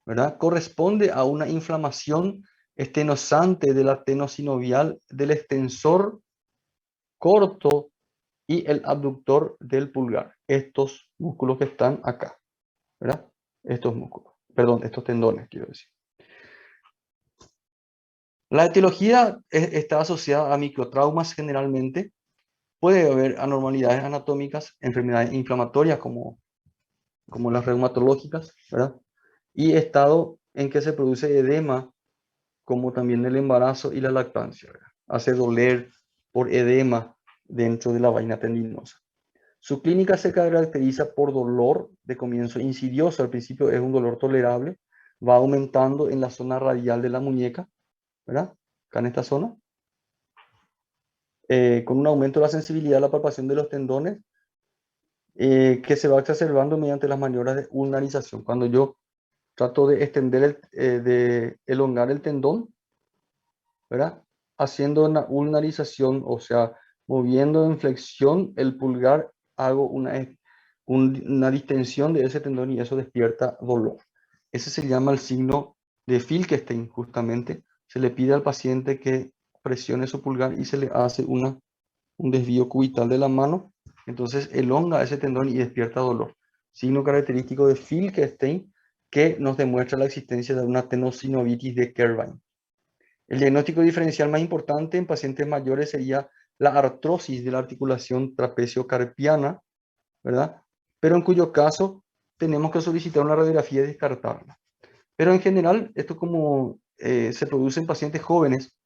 ¿verdad?, corresponde a una inflamación estenosante de la tenosinovial del extensor corto y el abductor del pulgar. Estos músculos que están acá, ¿verdad? Estos músculos, perdón, estos tendones, quiero decir. La etiología está asociada a microtraumas generalmente. Puede haber anormalidades anatómicas, enfermedades inflamatorias como las reumatológicas, ¿verdad? Y estado en que se produce edema, como también el embarazo y la lactancia, ¿verdad? Hace doler por edema dentro de la vaina tendinosa. Su clínica se caracteriza por dolor de comienzo insidioso. Al principio es un dolor tolerable, va aumentando en la zona radial de la muñeca, ¿verdad? Acá en esta zona. Con un aumento de la sensibilidad a la palpación de los tendones, que se va exacerbando mediante las maniobras de ulnarización. Cuando yo trato de extender, de elongar el tendón, ¿verdad?, haciendo una ulnarización, o sea, moviendo en flexión el pulgar, hago una distensión de ese tendón y eso despierta dolor. Ese se llama el signo de Finkelstein, justamente. Se le pide al paciente que presione su pulgar y se le hace un desvío cubital de la mano, entonces elonga ese tendón y despierta dolor. Signo característico de Finkelstein que nos demuestra la existencia de una tenosinovitis de Kervine. El diagnóstico diferencial más importante en pacientes mayores sería la artrosis de la articulación trapecio-carpiana, ¿verdad? Pero en cuyo caso tenemos que solicitar una radiografía y descartarla. Pero en general, esto como se produce en pacientes jóvenes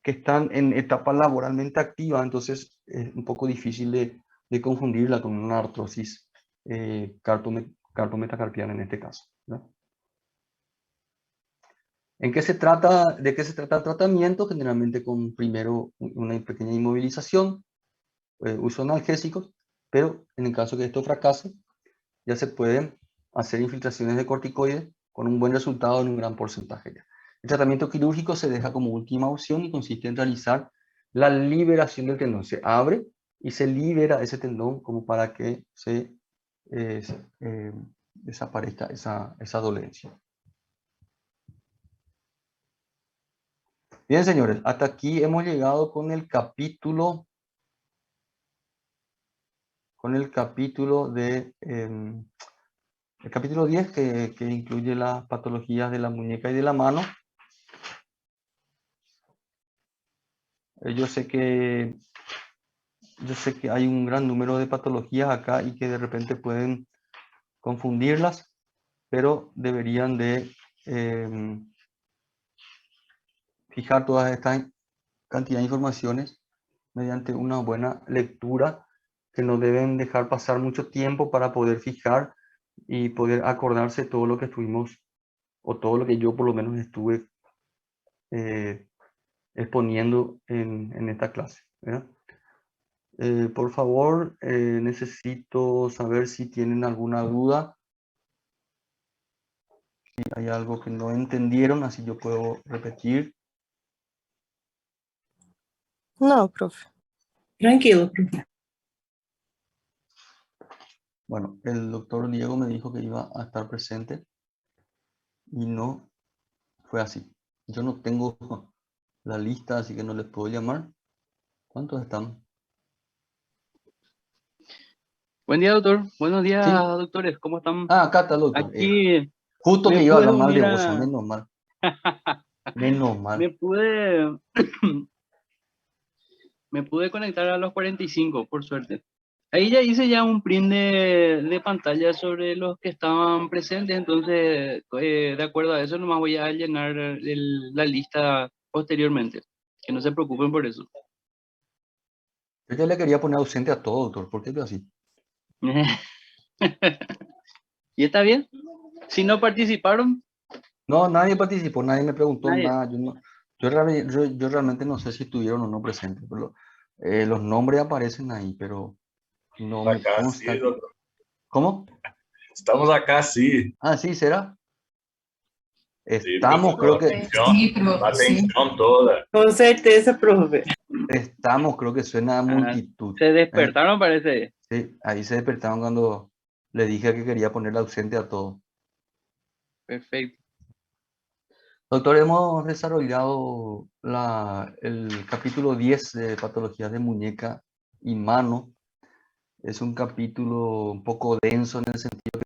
que están en etapa laboralmente activa, entonces es un poco difícil de confundirla con una artrosis carpometacarpiana en este caso, ¿no? ¿De qué se trata el tratamiento? Generalmente con primero una pequeña inmovilización, uso de analgésicos, pero en el caso que esto fracase, ya se pueden hacer infiltraciones de corticoides con un buen resultado en un gran porcentaje ya. El tratamiento quirúrgico se deja como última opción y consiste en realizar la liberación del tendón. Se abre y se libera ese tendón como para que se desaparezca esa dolencia. Bien, señores, hasta aquí hemos llegado con el capítulo de El capítulo 10 que incluye las patologías de la muñeca y de la mano. Yo sé que hay un gran número de patologías acá y que de repente pueden confundirlas, pero deberían de fijar todas estas cantidad de informaciones mediante una buena lectura, que no deben dejar pasar mucho tiempo para poder fijar y poder acordarse todo lo que estuvimos, o todo lo que yo por lo menos estuve exponiendo en esta clase, ¿verdad? Por favor, necesito saber si tienen alguna duda, si hay algo que no entendieron, así yo puedo repetir. No, profe. Tranquilo, profe. Bueno, el doctor Diego me dijo que iba a estar presente y no fue así. Yo no tengo la lista, así que no les puedo llamar. ¿Cuántos están? Buen día, doctor. Buenos días, Sí. doctores. ¿Cómo están? Ah, acá está el doctor. Aquí Justo me que iba a pude hablar mal de unir vos, a... menos mal. Menos mal. me pude conectar a los 45, por suerte. Ahí ya hice ya un print de pantalla sobre los que estaban presentes, entonces, de acuerdo a eso, nomás voy a llenar la lista posteriormente. Que no se preocupen por eso. Yo ya le quería poner ausente a todo, doctor. ¿Por qué es así? ¿Y está bien? Si no participaron, No, nadie participó, nadie me preguntó nadie. nada. Yo realmente no sé si estuvieron o no presentes, pero los nombres aparecen ahí, pero no me Acá consta. sí, doctor. ¿Cómo? Estamos acá, sí. Ah, sí, ¿será? Sí, Estamos, creo que, Sí, profe, la sí. atención toda. Com certeza, profe. creo que suena a multitud. Se despertaron, parece. Sí, ahí se despertaron cuando le dije que quería ponerle ausente a todo. Perfecto. Doctor, hemos desarrollado el capítulo 10 de patologías de muñeca y mano. Es un capítulo un poco denso en el sentido que